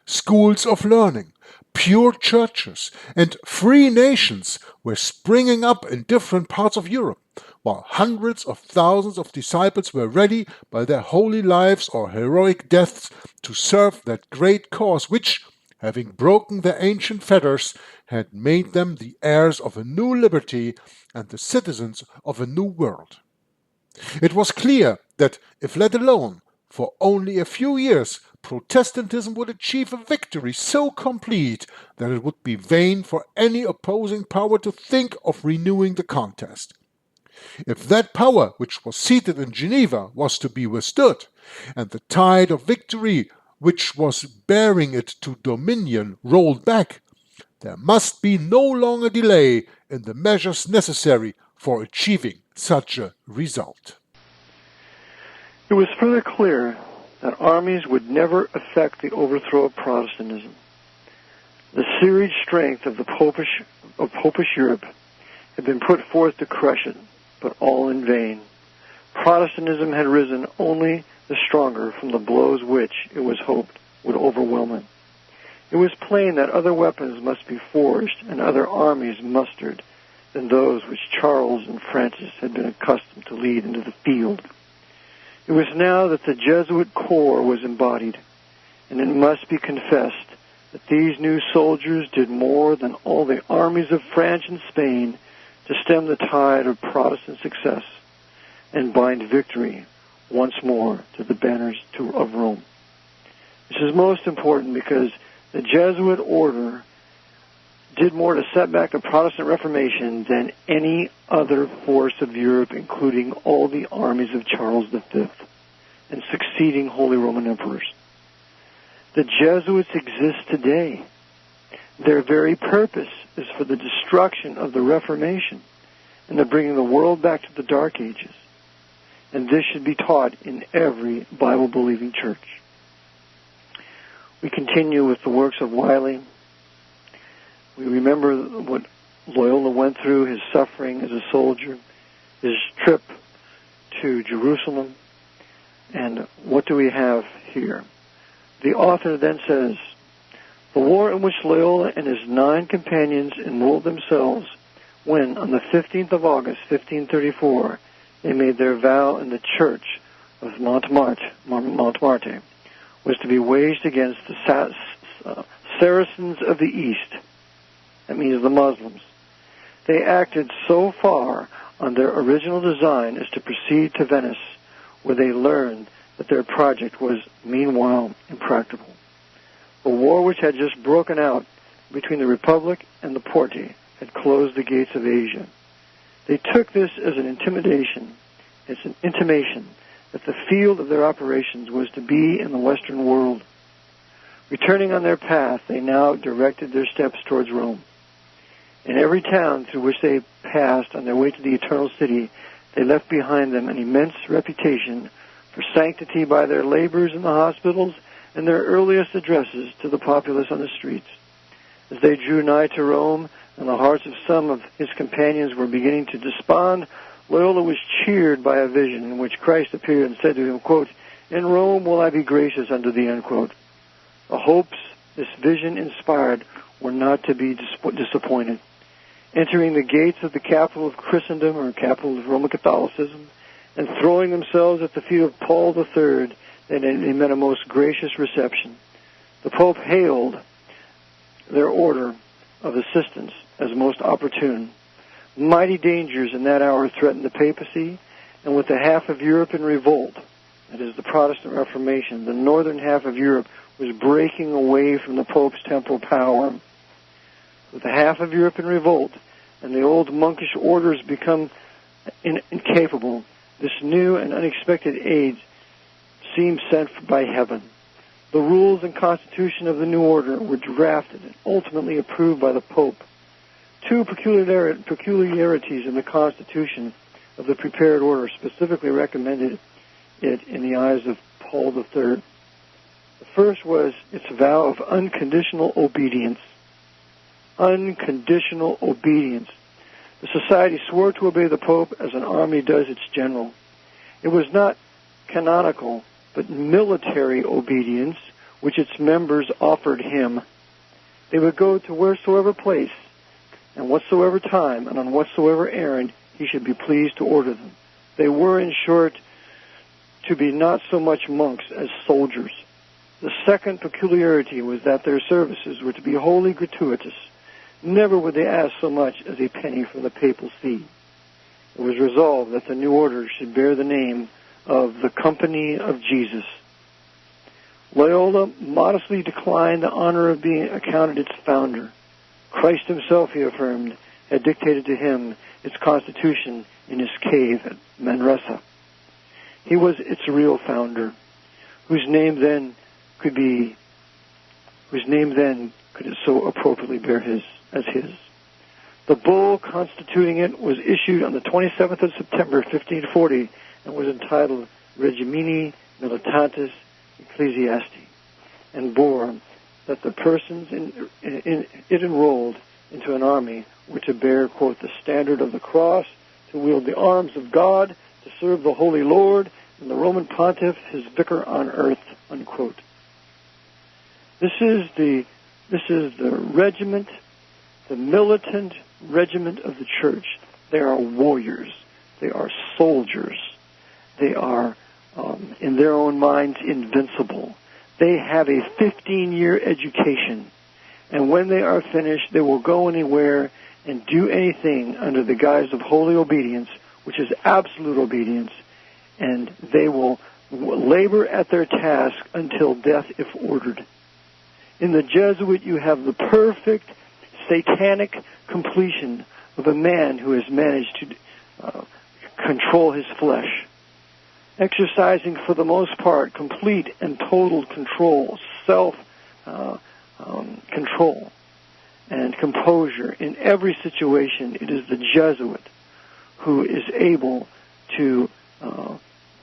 S1: Schools of learning, pure churches, and free nations were springing up in different parts of Europe, while hundreds of thousands of disciples were ready by their holy lives or heroic deaths to serve that great cause which, having broken their ancient fetters, had made them the heirs of a new liberty and the citizens of a new world. It was clear that, if let alone for only a few years, Protestantism would achieve a victory so complete that it would be vain for any opposing power to think of renewing the contest. If that power which was seated in Geneva was to be withstood, and the tide of victory which was bearing it to dominion rolled back, there must be no longer delay in the measures necessary for achieving such a result.
S3: It was further clear that armies would never effect the overthrow of Protestantism. The serried strength of Popish Europe had been put forth to crush it, but all in vain. Protestantism had risen only the stronger from the blows which, it was hoped, would overwhelm it. It was plain that other weapons must be forged and other armies mustered than those which Charles and Francis had been accustomed to lead into the field. It was now that the Jesuit corps was embodied, and it must be confessed that these new soldiers did more than all the armies of France and Spain to stem the tide of Protestant success and bind victory once more to the banners of Rome. This is most important because the Jesuit order did more to set back the Protestant Reformation than any other force of Europe, including all the armies of Charles V and succeeding Holy Roman Emperors. The Jesuits exist today. Their very purpose is for the destruction of the Reformation and the bringing the world back to the Dark Ages. And this should be taught in every Bible-believing church. We continue with the works of Wiley. We remember what Loyola went through, his suffering as a soldier, his trip to Jerusalem, and what do we have here? The author then says, the war in which Loyola and his 9 companions enrolled themselves when, on the 15th of August, 1534, they made their vow in the church of Montmartre, was to be waged against the Saracens of the East. That means the Muslims. They acted so far on their original design as to proceed to Venice, where they learned that their project was meanwhile impracticable. The war which had just broken out between the Republic and the Porte had closed the gates of Asia. They took this as an intimation that the field of their operations was to be in the Western world. Returning on their path, they now directed their steps towards Rome. In every town through which they passed on their way to the Eternal City, they left behind them an immense reputation for sanctity by their labors in the hospitals and their earliest addresses to the populace on the streets. As they drew nigh to Rome, and the hearts of some of his companions were beginning to despond, Loyola was cheered by a vision in which Christ appeared and said to him, quote, "In Rome will I be gracious unto thee," unquote. The hopes this vision inspired were not to be disappointed. Entering the gates of the capital of Christendom, or capital of Roman Catholicism, and throwing themselves at the feet of Paul III, they met a most gracious reception. The Pope hailed their order of assistance as most opportune. Mighty dangers in that hour threatened the papacy, and with the half of Europe in revolt, that is the Protestant Reformation, the northern half of Europe was breaking away from the Pope's temporal power. With the half of Europe in revolt, and the old monkish orders become incapable, this new and unexpected aid seemed sent by heaven. The rules and constitution of the new order were drafted and ultimately approved by the Pope. 2 peculiarities in the constitution of the prepared order specifically recommended it in the eyes of Paul III. The first was its vow of unconditional obedience. Unconditional obedience. The society swore to obey the Pope as an army does its general. It was not canonical, but military obedience, which its members offered him. They would go to wheresoever place, and whatsoever time, and on whatsoever errand he should be pleased to order them. They were, in short, to be not so much monks as soldiers. The second peculiarity was that their services were to be wholly gratuitous. Never would they ask so much as a penny for the papal see. It was resolved that the new order should bear the name of the Company of Jesus. Loyola modestly declined the honor of being accounted its founder. Christ himself, he affirmed, had dictated to him its constitution in his cave at Manresa. He was its real founder, whose name then could so appropriately bear his. The bull constituting it was issued on the 27th of September, 1540, and was entitled Regimini Militatis Ecclesiasti, and bore that the persons it enrolled into an army were to bear, quote, the standard of the cross, to wield the arms of God, to serve the Holy Lord, and the Roman Pontiff, his vicar on earth, unquote. This is the regiment, the militant regiment of the church. They are warriors. They are soldiers. They are, in their own minds, invincible. They have a 15-year education. And when they are finished, they will go anywhere and do anything under the guise of holy obedience, which is absolute obedience, and they will labor at their task until death if ordered. In the Jesuit, you have the perfect satanic completion of a man who has managed to control his flesh, exercising for the most part complete and total control, self-control, and composure in every situation. It is the Jesuit who is able to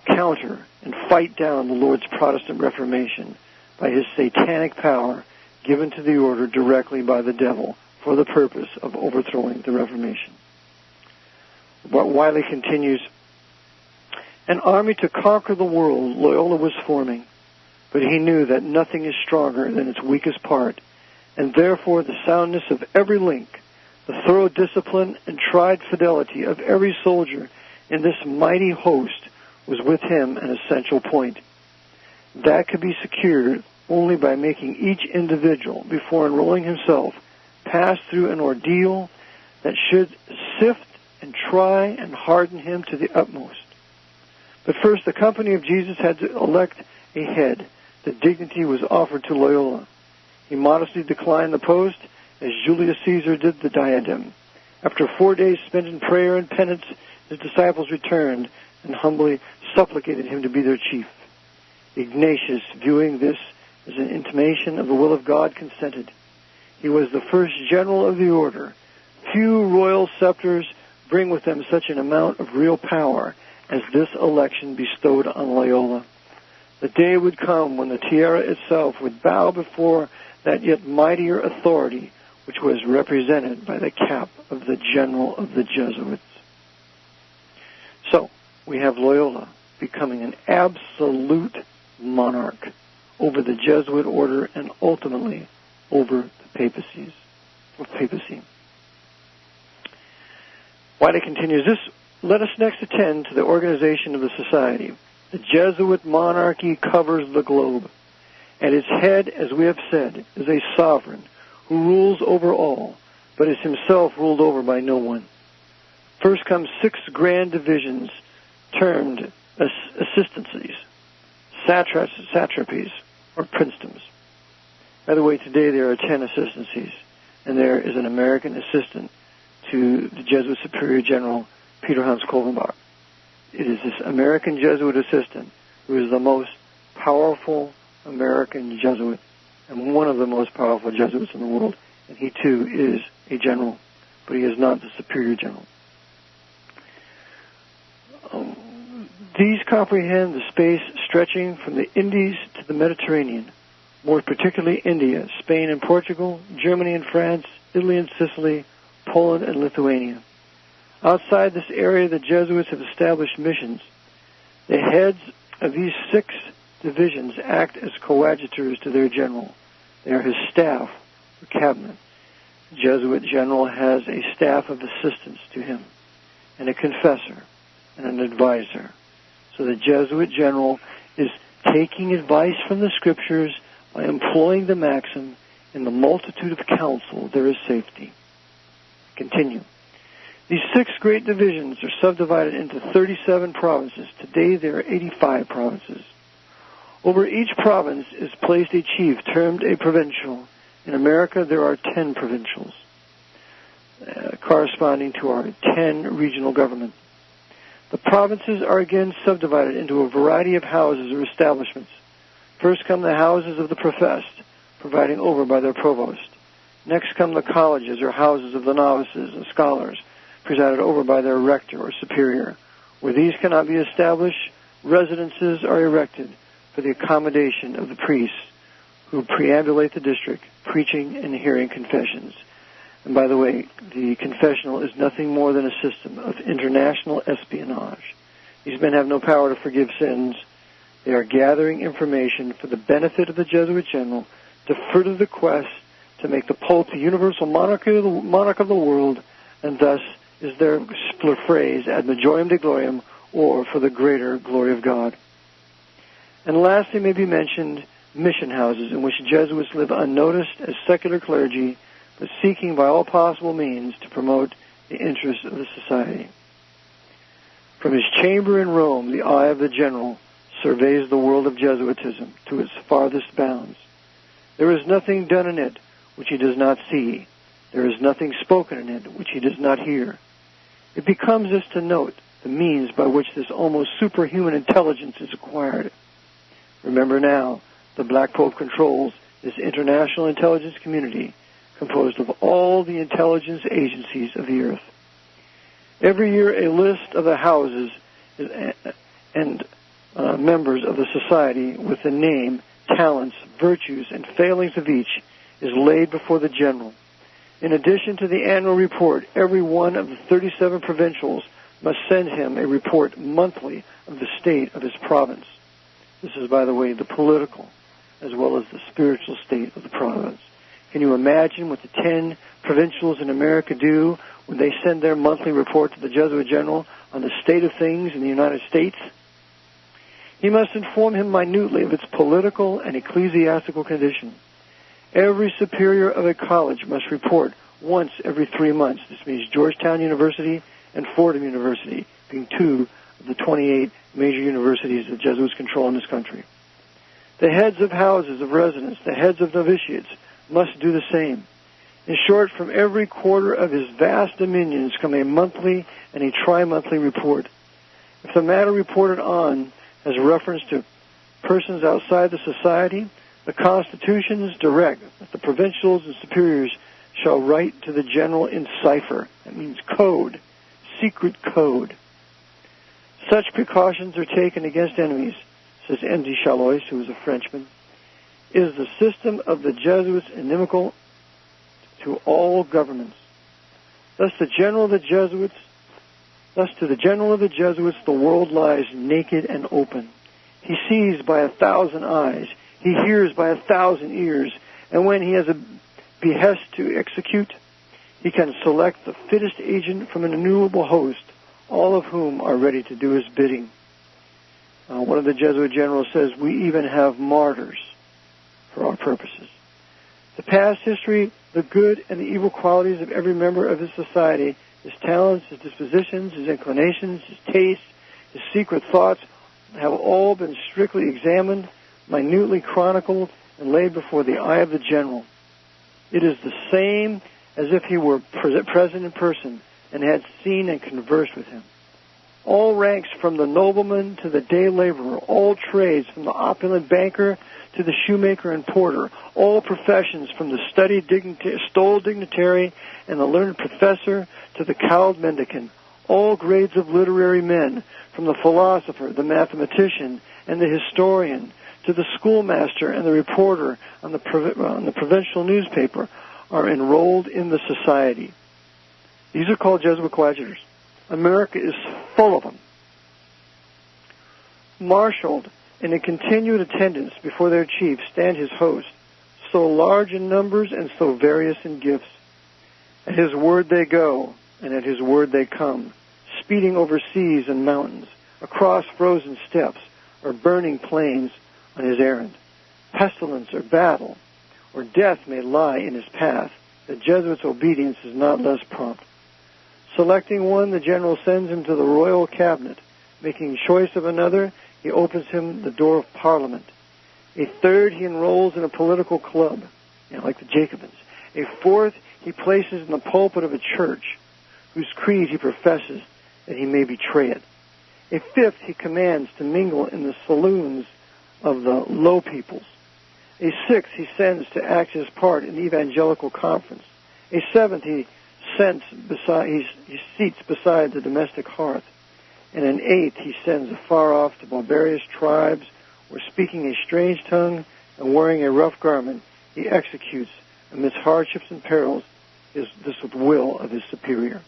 S3: counter and fight down the Lord's Protestant Reformation by his satanic power given to the order directly by the devil for the purpose of overthrowing the Reformation. But Wiley continues, an army to conquer the world Loyola was forming, but he knew that nothing is stronger than its weakest part, and therefore the soundness of every link, the thorough discipline and tried fidelity of every soldier in this mighty host was with him an essential point. That could be secured only by making each individual, before enrolling himself, pass through an ordeal that should sift and try and harden him to the utmost. But first, the Company of Jesus had to elect a head. The dignity was offered to Loyola. He modestly declined the post, as Julius Caesar did the diadem. After 4 days spent in prayer and penance, his disciples returned and humbly supplicated him to be their chief. Ignatius, viewing this as an intimation of the will of God, consented. He was the first general of the order. Few royal scepters bring with them such an amount of real power as this election bestowed on Loyola. The day would come when the tiara itself would bow before that yet mightier authority which was represented by the cap of the general of the Jesuits. So, we have Loyola becoming an absolute monarch over the Jesuit order and ultimately over the papacy. Wiley continues, let us next attend to the organization of the society. The Jesuit monarchy covers the globe. At its head, as we have said, is a sovereign who rules over all, but is himself ruled over by no one. First come 6 grand divisions termed assistancies, satrapies, or princedoms. By the way, today there are 10 assistancies, and there is an American assistant to the Jesuit Superior General Peter Hans Kolvenbach. It is this American Jesuit assistant who is the most powerful American Jesuit and one of the most powerful Jesuits in the world, and he too is a general, but he is not the Superior General. These comprehend the space stretching from the Indies to the Mediterranean, more particularly India, Spain and Portugal, Germany and France, Italy and Sicily, Poland and Lithuania. Outside this area, the Jesuits have established missions. The heads of these 6 divisions act as coadjutors to their general. They are his staff or cabinet. The Jesuit general has a staff of assistants to him, and a confessor, and an advisor. So the Jesuit general is taking advice from the Scriptures by employing the maxim, in the multitude of counsel there is safety. Continue. These 6 great divisions are subdivided into 37 provinces. Today there are 85 provinces. Over each province is placed a chief termed a provincial. In America there are 10 provincials, corresponding to our 10 regional governments. The provinces are again subdivided into a variety of houses or establishments. First come the houses of the professed, providing over by their provost. Next come the colleges or houses of the novices and scholars, presided over by their rector or superior. Where these cannot be established, residences are erected for the accommodation of the priests who preambulate the district, preaching and hearing confessions. And by the way, the confessional is nothing more than a system of international espionage. These men have no power to forgive sins. They are gathering information for the benefit of the Jesuit general to further the quest to make the Pope the universal monarch of the world, and thus is their phrase ad majorem Dei gloriam, or for the greater glory of God. And lastly may be mentioned mission houses in which Jesuits live unnoticed as secular clergy, but seeking by all possible means to promote the interests of the society. From his chamber in Rome, the eye of the general surveys the world of Jesuitism to its farthest bounds. There is nothing done in it which he does not see. There is nothing spoken in it which he does not hear. It becomes us to note the means by which this almost superhuman intelligence is acquired. Remember now, the Black Pope controls this international intelligence community composed of all the intelligence agencies of the earth. Every year a list of the houses and members of the society with the name, talents, virtues, and failings of each is laid before the general. In addition to the annual report, every one of the 37 provincials must send him a report monthly of the state of his province. This is, by the way, the political as well as the spiritual state of the province. Can you imagine what the 10 provincials in America do when they send their monthly report to the Jesuit general on the state of things in the United States? He must inform him minutely of its political and ecclesiastical condition. Every superior of a college must report once every 3 months. This means Georgetown University and Fordham University, being 2 of the 28 major universities that Jesuits control in this country. The heads of houses of residence, the heads of novitiates, must do the same. In short, from every quarter of his vast dominions come a monthly and a tri-monthly report. If the matter reported on has reference to persons outside the society, the constitutions direct that the provincials and superiors shall write to the general in cipher. That means code, secret code. Such precautions are taken against enemies, says M. de Chalois, who is a Frenchman. Is the system of the Jesuits inimical to all governments? Thus to the general of the Jesuits, the world lies naked and open. He sees by 1,000 eyes. He hears by 1,000 ears. And when he has a behest to execute, he can select the fittest agent from an innumerable host, all of whom are ready to do his bidding. One of the Jesuit generals says, we even have martyrs for our purposes. The past history, the good and the evil qualities of every member of his society, his talents, his dispositions, his inclinations, his tastes, his secret thoughts, have all been strictly examined, minutely chronicled, and laid before the eye of the general. It is the same as if he were present in person and had seen and conversed with him. All ranks from the nobleman to the day laborer, all trades from the opulent banker to the shoemaker and porter, all professions from the stoled dignitary and the learned professor to the cowled mendicant, all grades of literary men, from the philosopher, the mathematician, and the historian, to the schoolmaster and the reporter on the provincial newspaper, are enrolled in the society. These are called Jesuit coadjutors. America is full of them. marshaled and in continued attendance before their chief stand his host, so large in numbers and so various in gifts. At his word they go, and at his word they come, speeding over seas and mountains, across frozen steppes or burning plains on his errand. Pestilence or battle or death may lie in his path. The Jesuit's obedience is not less prompt. Selecting one, the general sends him to the royal cabinet. Making choice of another, he opens him the door of Parliament. A third he enrolls in a political club, like the Jacobins. A fourth he places in the pulpit of a church, whose creed he professes that he may betray it. A fifth he commands to mingle in the saloons of the low peoples. A sixth he sends to act his part in the evangelical conference. A seventh he seats beside the domestic hearth. And an eighth he sends afar off to barbarous tribes, where speaking a strange tongue and wearing a rough garment, he executes amidst hardships and perils this will of his superior.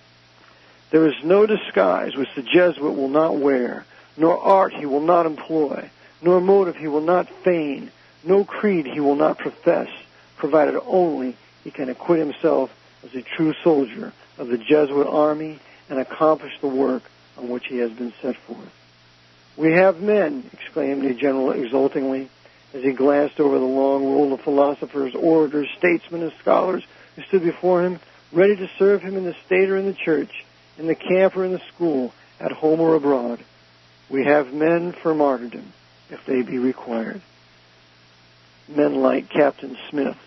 S3: There is no disguise which the Jesuit will not wear, nor art he will not employ, nor motive he will not feign, no creed he will not profess, provided only he can acquit himself as a true soldier of the Jesuit army and accomplish the work on which he has been set forth. "We have men," exclaimed a general exultingly, as he glanced over the long roll of philosophers, orators, statesmen, and scholars who stood before him, ready to serve him in the state or in the church, in the camp or in the school, at home or abroad. "We have men for martyrdom, if they be required." Men like Captain Smith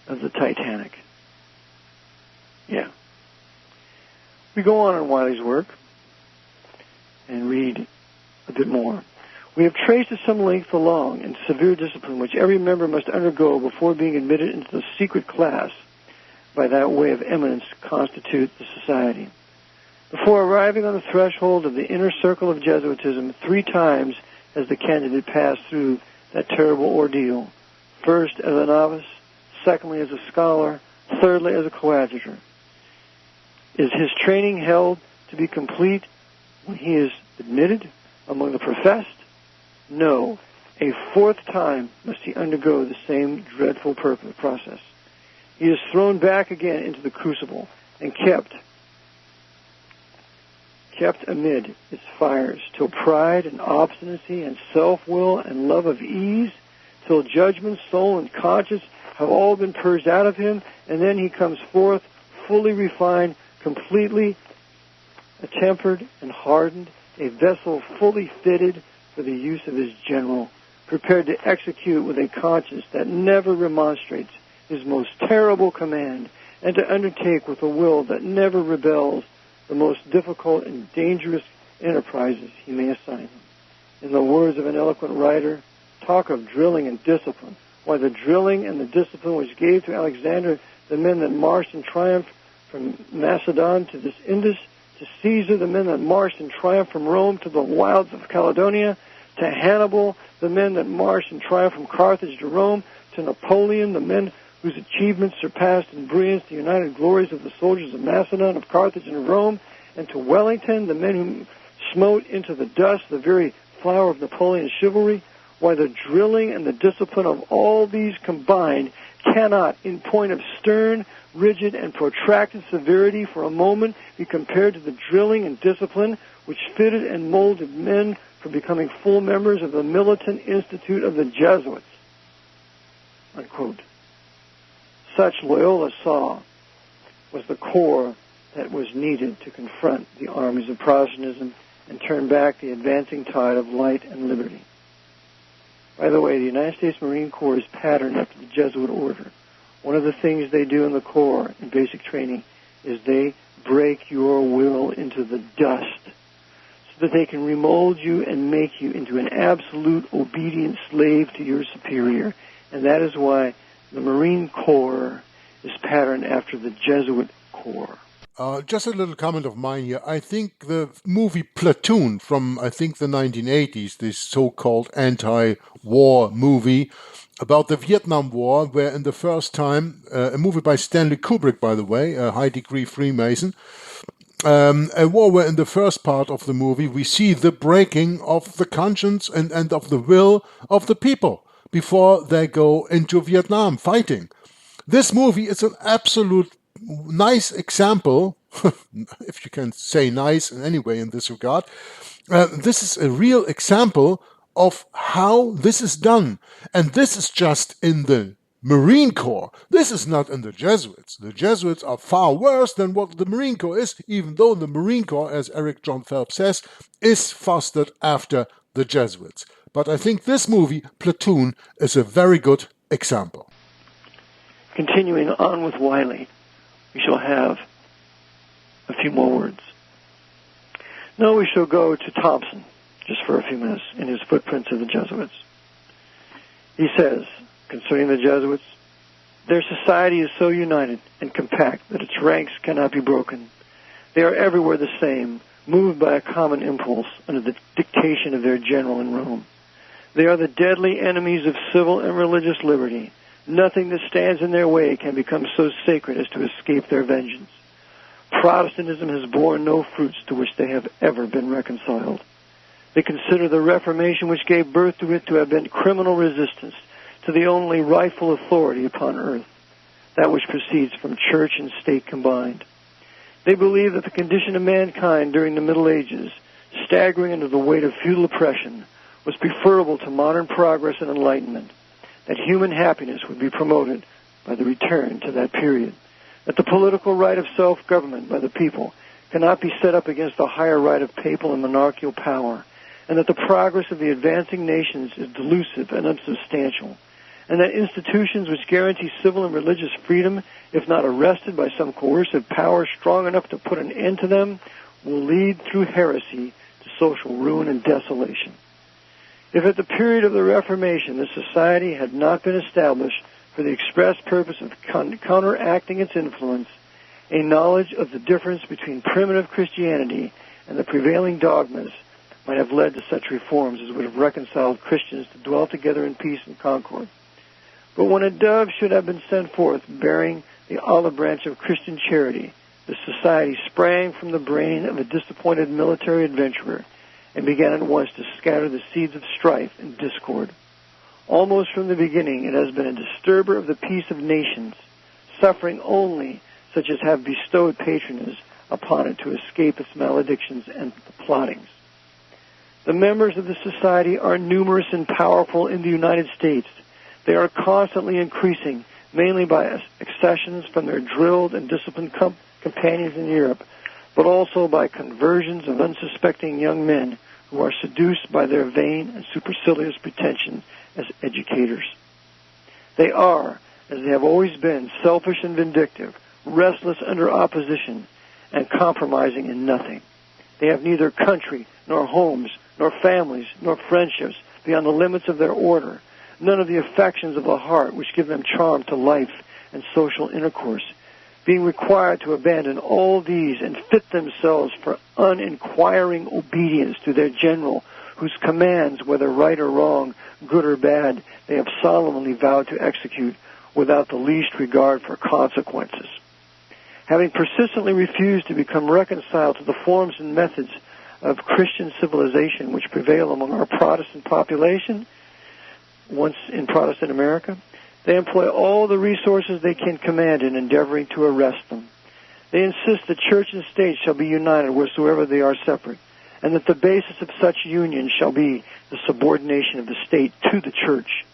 S3: of the Titanic. We go on in Wiley's work and read a bit more. "We have traced at some length the long and severe discipline which every member must undergo before being admitted into the secret class by that way of eminence constitute the society. Before arriving on the threshold of the inner circle of Jesuitism, 3 times has the candidate passed through that terrible ordeal, first as a novice, secondly as a scholar, thirdly as a coadjutor. Is his training held to be complete when he is admitted among the professed? No. A 4th time must he undergo the same dreadful process. He is thrown back again into the crucible and kept amid its fires till pride and obstinacy and self-will and love of ease, till judgment, soul, and conscience have all been purged out of him, and then he comes forth fully refined, completely tempered and hardened, a vessel fully fitted for the use of his general, prepared to execute with a conscience that never remonstrates his most terrible command, and to undertake with a will that never rebels the most difficult and dangerous enterprises he may assign him. In the words of an eloquent writer, talk of drilling and discipline. Why, the drilling and the discipline which gave to Alexander the men that marched in triumph from Macedon to this Indus, to Caesar the men that marched in triumph from Rome to the wilds of Caledonia, to Hannibal the men that marched in triumph from Carthage to Rome, to Napoleon the men whose achievements surpassed in brilliance the united glories of the soldiers of Macedon, of Carthage, and of Rome, and to Wellington the men who smote into the dust the very flower of Napoleon's chivalry. Why, the drilling and the discipline of all these combined cannot, in point of stern, rigid, and protracted severity for a moment, be compared to the drilling and discipline which fitted and molded men for becoming full members of the militant institute of the Jesuits." Unquote. Such, Loyola saw, was the core that was needed to confront the armies of Protestantism and turn back the advancing tide of light and liberty. By the way, the United States Marine Corps is patterned after the Jesuit order. One of the things they do in the Corps, in basic training, is they break your will into the dust so that they can remold you and make you into an absolute obedient slave to your superior. And that is why the Marine Corps is patterned after the Jesuit Corps.
S1: Just a little comment of mine here. I think the movie Platoon from, I think, the 1980s, this so-called anti-war movie about the Vietnam War, where in the first time, a movie by Stanley Kubrick, by the way, a high-degree Freemason, a war where in the first part of the movie we see the breaking of the conscience and of the will of the people before they go into Vietnam fighting. This movie is an absolute nice example, if you can say nice in any way in this regard. This is a real example of how this is done. And this is just in the Marine Corps. This is not in the Jesuits. The Jesuits are far worse than what the Marine Corps is, even though the Marine Corps, as Jon Phelps says, is fostered after the Jesuits. But I think this movie, Platoon, is a very good example.
S3: Continuing on with Wiley, we shall have a few more words. Now we shall go to Thompson, just for a few minutes, in his Footprints of the Jesuits. He says, concerning the Jesuits, their society is so united and compact that its ranks cannot be broken. They are everywhere the same, moved by a common impulse under the dictation of their general in Rome. They are the deadly enemies of civil and religious liberty. Nothing that stands in their way can become so sacred as to escape their vengeance. Protestantism has borne no fruits to which they have ever been reconciled. They consider the Reformation which gave birth to it to have been criminal resistance to the only rightful authority upon earth, that which proceeds from church and state combined. They believe that the condition of mankind during the Middle Ages, staggering under the weight of feudal oppression, was preferable to modern progress and enlightenment, that human happiness would be promoted by the return to that period, that the political right of self-government by the people cannot be set up against the higher right of papal and monarchical power, and that the progress of the advancing nations is delusive and unsubstantial, and that institutions which guarantee civil and religious freedom, if not arrested by some coercive power strong enough to put an end to them, will lead through heresy to social ruin and desolation. If at the period of the Reformation this society had not been established for the express purpose of counteracting its influence, a knowledge of the difference between primitive Christianity and the prevailing dogmas might have led to such reforms as would have reconciled Christians to dwell together in peace and concord. But when a dove should have been sent forth bearing the olive branch of Christian charity, the society sprang from the brain of a disappointed military adventurer and began at once to scatter the seeds of strife and discord. Almost from the beginning it has been a disturber of the peace of nations, suffering only such as have bestowed patronage upon it to escape its maledictions and plottings. The members of the society are numerous and powerful in the United States. They are constantly increasing, mainly by accessions from their drilled and disciplined companions in Europe, but also by conversions of unsuspecting young men who are seduced by their vain and supercilious pretensions as educators. They are, as they have always been, selfish and vindictive, restless under opposition, and compromising in nothing. They have neither country, nor homes, nor families, nor friendships beyond the limits of their order, none of the affections of the heart which give them charm to life and social intercourse, being required to abandon all these and fit themselves for uninquiring obedience to their general, whose commands, whether right or wrong, good or bad, they have solemnly vowed to execute without the least regard for consequences. Having persistently refused to become reconciled to the forms and methods of Christian civilization which prevail among our Protestant population, once in Protestant America, they employ all the resources they can command in endeavoring to arrest them. They insist that church and state shall be united wheresoever they are separate, and that the basis of such union shall be the subordination of the state to the church.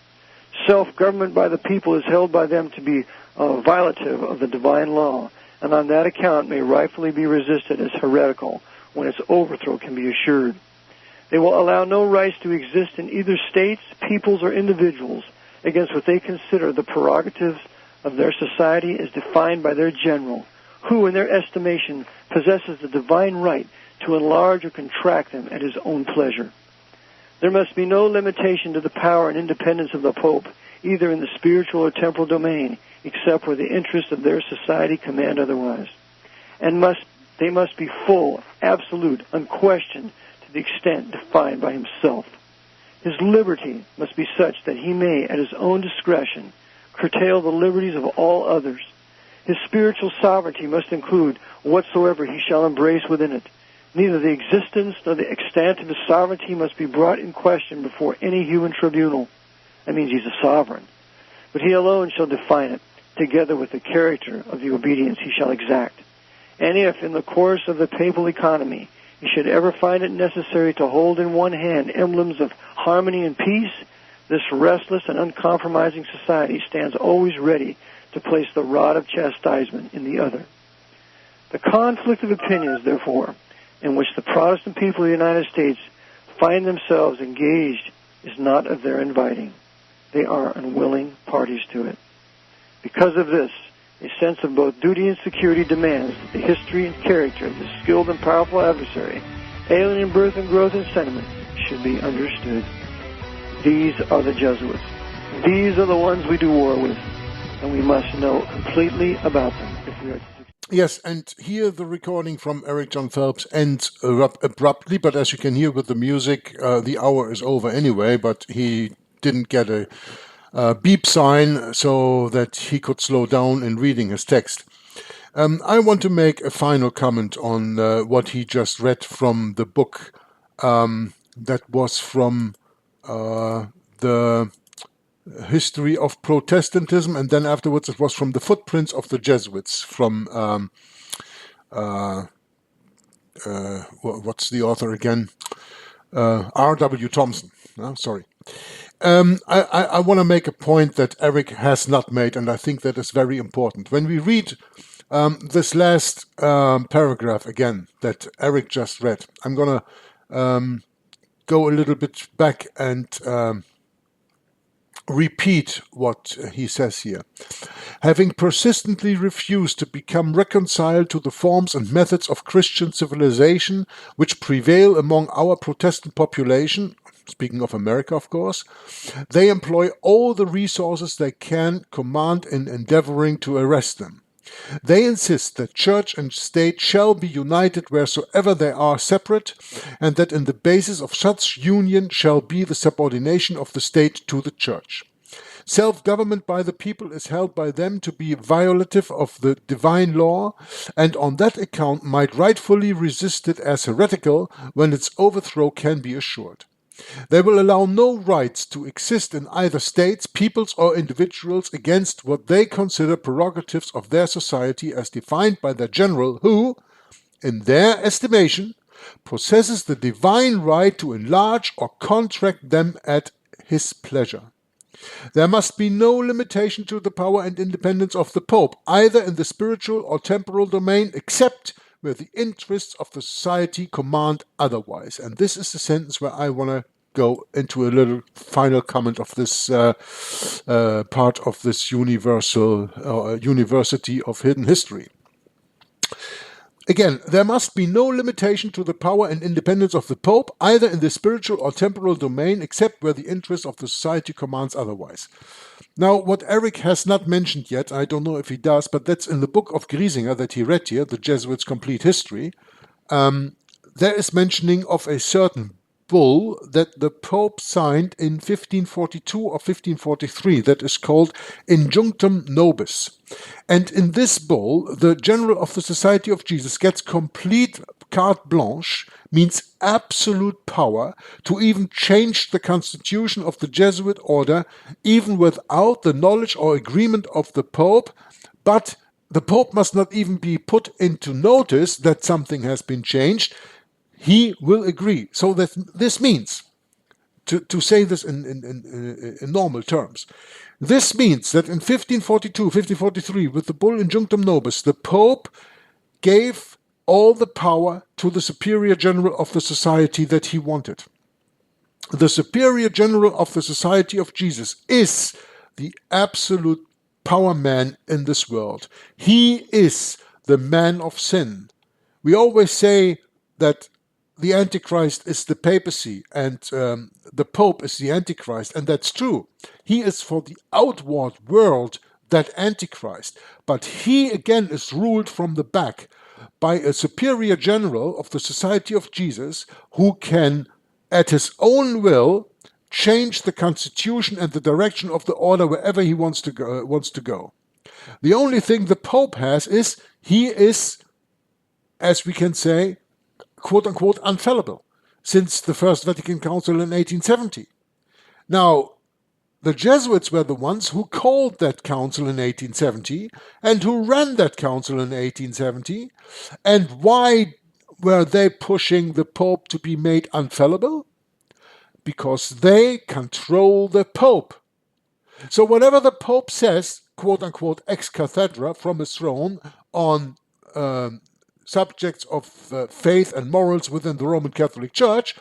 S3: Self-government by the people is held by them to be a violative of the divine law, and on that account may rightfully be resisted as heretical when its overthrow can be assured. They will allow no rights to exist in either states, peoples, or individuals against what they consider the prerogatives of their society as defined by their general, who, in their estimation, possesses the divine right to enlarge or contract them at his own pleasure. There must be no limitation to the power and independence of the Pope, either in the spiritual or temporal domain, except where the interests of their society command otherwise. And they must be full, absolute, unquestioned, to the extent defined by himself. His liberty must be such that he may, at his own discretion, curtail the liberties of all others. His spiritual sovereignty must include whatsoever he shall embrace within it. Neither the existence nor the extent of his sovereignty must be brought in question before any human tribunal. That means he's a sovereign. But he alone shall define it, together with the character of the obedience he shall exact. And if, in the course of the papal economy, he should ever find it necessary to hold in one hand emblems of harmony and peace, this restless and uncompromising society stands always ready to place the rod of chastisement in the other. The conflict of opinions, therefore, in which the Protestant people of the United States find themselves engaged is not of their inviting. They are unwilling parties to it. Because of this, a sense of both duty and security demands that the history and character of this skilled and powerful adversary, alien in birth and growth and sentiment, should be understood. These are the Jesuits. These are the ones we do war with, and we must know completely about them if we are to succeed.
S1: Yes, and here the recording from Eric Jon Phelps ends abruptly, but as you can hear with the music, the hour is over anyway, but he didn't get a beep sign so that he could slow down in reading his text. I want to make a final comment on what he just read from the book that was from the History of Protestantism, and then afterwards it was from the Footprints of the Jesuits from what's the author again? R.W. Thompson. Sorry. I want to make a point that Eric has not made, and I think that is very important. When we read this last paragraph again that Eric just read, I'm going to go a little bit back and repeat what he says here. Having persistently refused to become reconciled to the forms and methods of Christian civilization which prevail among our Protestant population, speaking of America, of course, they employ all the resources they can command in endeavoring to arrest them. They insist that church and state shall be united wheresoever they are separate, and that in the basis of such union shall be the subordination of the state to the church. Self-government by the people is held by them to be violative of the divine law, and on that account might rightfully resist it as heretical when its overthrow can be assured. They will allow no rights to exist in either states, peoples, or individuals against what they consider prerogatives of their society as defined by their general who, in their estimation, possesses the divine right to enlarge or contract them at his pleasure. There must be no limitation to the power and independence of the Pope, either in the spiritual or temporal domain, except where the interests of the society command otherwise. And this is the sentence where I want to go into a little final comment of this part of this University of Hidden History. Again, there must be no limitation to the power and independence of the Pope, either in the spiritual or temporal domain, except where the interest of the society commands otherwise. Now, what Eric has not mentioned yet, I don't know if he does, but that's in the book of Griesinger that he read here, The Jesuits' Complete History. There is mentioning of a certain bull that the Pope signed in 1542 or 1543 that is called Injunctum Nobis. And in this bull, the General of the Society of Jesus gets complete carte blanche, means absolute power, to even change the constitution of the Jesuit order, even without the knowledge or agreement of the Pope, but the Pope must not even be put into notice that something has been changed. He will agree. So that this means, to say this in normal terms, this means that in 1542, 1543, with the bull Injunctum Nobis, the Pope gave all the power to the Superior General of the Society that he wanted. The Superior General of the Society of Jesus is the absolute power man in this world. He is the man of sin. We always say that the Antichrist is the Papacy and the Pope is the Antichrist, and that's true. He is for the outward world that Antichrist, but he again is ruled from the back by a Superior General of the Society of Jesus who can, at his own will, change the constitution and the direction of the order wherever he wants to go. The only thing the Pope has is he is, as we can say, quote-unquote infallible, since the First Vatican Council in 1870. Now, the Jesuits were the ones who called that council in 1870 and who ran that council in 1870. And why were they pushing the Pope to be made infallible? Because they control the Pope. So whatever the Pope says, quote-unquote ex cathedra, from his throne on subjects of faith and morals within the Roman Catholic Church,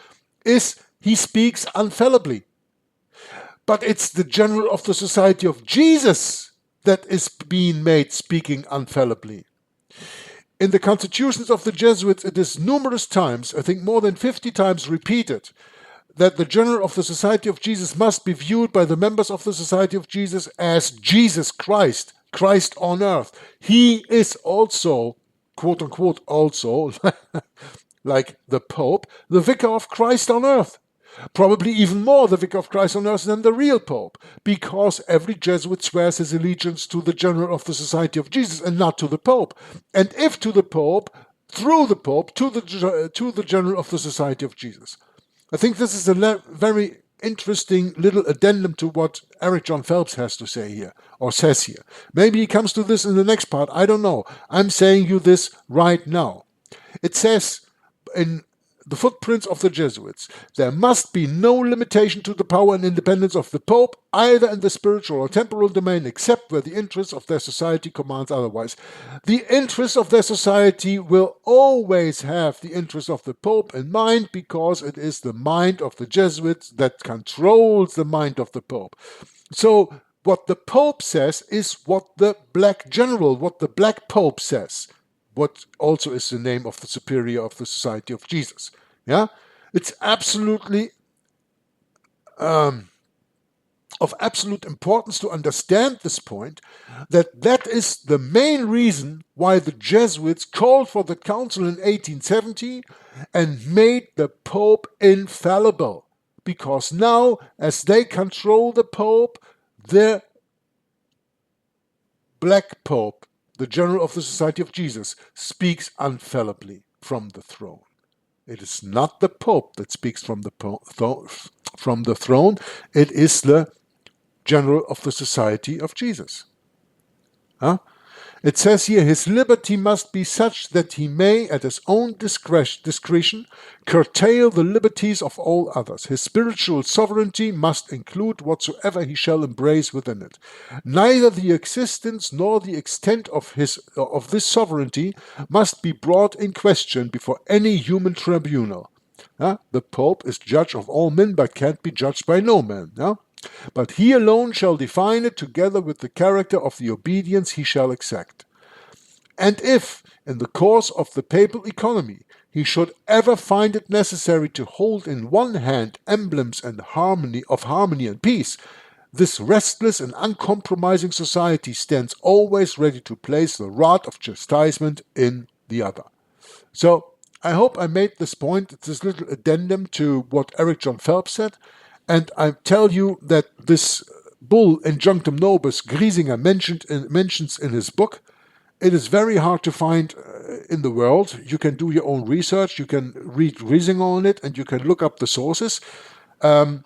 S1: he speaks infallibly. But it's the General of the Society of Jesus that is being made speaking infallibly. In the constitutions of the Jesuits, it is numerous times, I think more than 50 times repeated, that the General of the Society of Jesus must be viewed by the members of the Society of Jesus as Jesus Christ, Christ on earth. He is also, quote-unquote also, like the Pope, the Vicar of Christ on earth. Probably even more the Vicar of Christ on earth than the real Pope, because every Jesuit swears his allegiance to the General of the Society of Jesus and not to the Pope. And if to the Pope, through the Pope, to the General of the Society of Jesus. I think this is a very interesting little addendum to what Eric Jon Phelps has to say here, or says here. Maybe he comes to this in the next part, I don't know. I'm saying you this right now. It says in the footprints of the Jesuits, there must be no limitation to the power and independence of the Pope, either in the spiritual or temporal domain, except where the interests of their society commands otherwise. The interests of their society will always have the interests of the Pope in mind, because it is the mind of the Jesuits that controls the mind of the Pope. So what the Pope says is what the Black General, what the Black Pope says. What also is the name of the superior of the Society of Jesus. Yeah, it's absolutely of absolute importance to understand this point, that is the main reason why the Jesuits called for the council in 1870 and made the Pope infallible. Because now, as they control the Pope, the Black Pope, the General of the Society of Jesus, speaks infallibly from the throne. It is not the Pope that speaks from the throne. It is the General of the Society of Jesus. Huh? It says here, his liberty must be such that he may, at his own discretion, curtail the liberties of all others. His spiritual sovereignty must include whatsoever he shall embrace within it. Neither the existence nor the extent of this sovereignty must be brought in question before any human tribunal. The Pope is judge of all men, but can't be judged by no man. But he alone shall define it, together with the character of the obedience he shall exact. And if, in the course of the papal economy, he should ever find it necessary to hold in one hand emblems and harmony and peace, this restless and uncompromising society stands always ready to place the rod of chastisement in the other. So, I hope I made this point, this little addendum to what Eric Jon Phelps said. And I tell you that this bull Injunctum Nobis Griesinger mentions in his book, it is very hard to find in the world. You can do your own research, you can read Griesinger on it, and you can look up the sources. But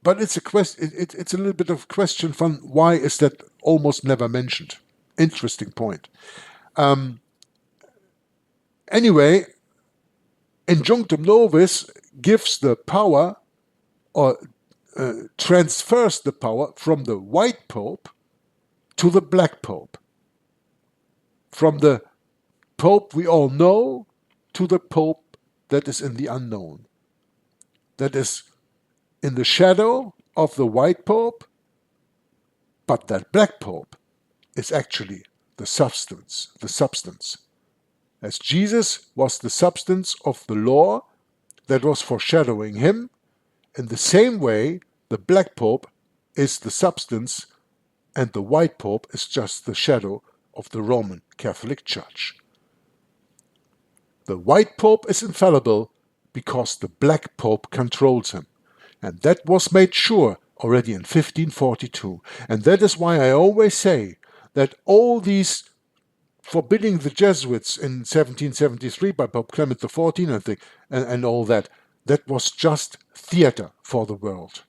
S1: it's a little bit of a question from why is that almost never mentioned. Interesting point. Anyway, Injunctum Nobis gives the power, or transfers the power from the white Pope to the Black Pope. From the Pope we all know to the Pope that is in the unknown. That is in the shadow of the white Pope, but that Black Pope is actually the substance. As Jesus was the substance of the law that was foreshadowing him, in the same way, the Black Pope is the substance and the white Pope is just the shadow of the Roman Catholic Church. The white Pope is infallible because the Black Pope controls him. And that was made sure already in 1542. And that is why I always say that all these forbidding the Jesuits in 1773 by Pope Clement XIV and all that, that was just theater for the world.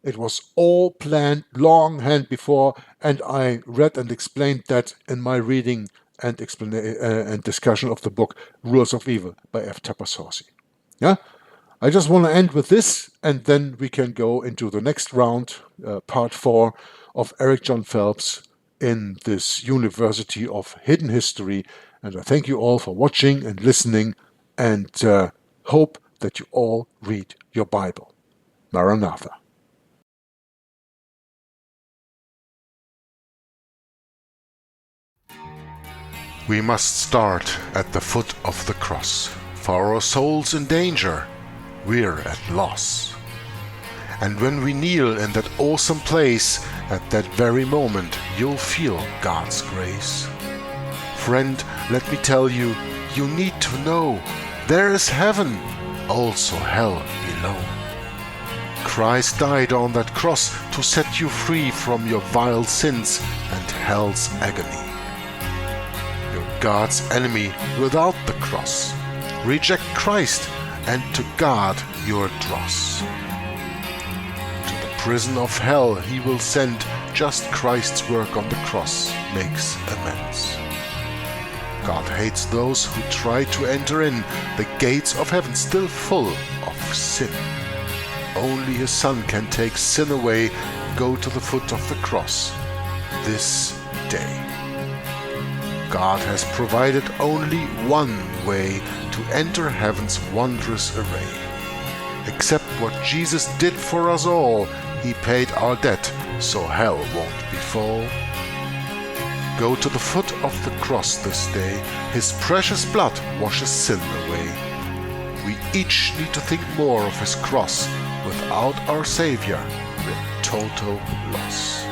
S1: It was all planned longhand before, and I read and explained that in my reading and discussion of the book Rules of Evil by F. Papacy. Yeah? I just want to end with this, and then we can go into the next round, part 4 of Eric Jon Phelps in this University of Hidden History. And I thank you all for watching and listening, and hope that you all read your Bible. Maranatha. We must start at the foot of the cross. For our souls in danger, we're at loss. And when we kneel in that awesome place, at that very moment, you'll feel God's grace. Friend, let me tell you, you need to know, there is heaven, also hell below. Christ died on that cross to set you free from your vile sins and hell's agony. You're God's enemy without the cross. Reject Christ, and to God you're dross. To the prison of hell he will send, just Christ's work on the cross makes amends. God hates those who try to enter in, the gates of heaven still full of sin. Only his Son can take sin away. Go to the foot of the cross this day. God has provided only one way to enter heaven's wondrous array. Accept what Jesus did for us all. He paid our debt, so hell won't befall. Go to the foot of the cross this day. His precious blood washes sin away. We each need to think more of his cross. Without our Savior, we're total loss.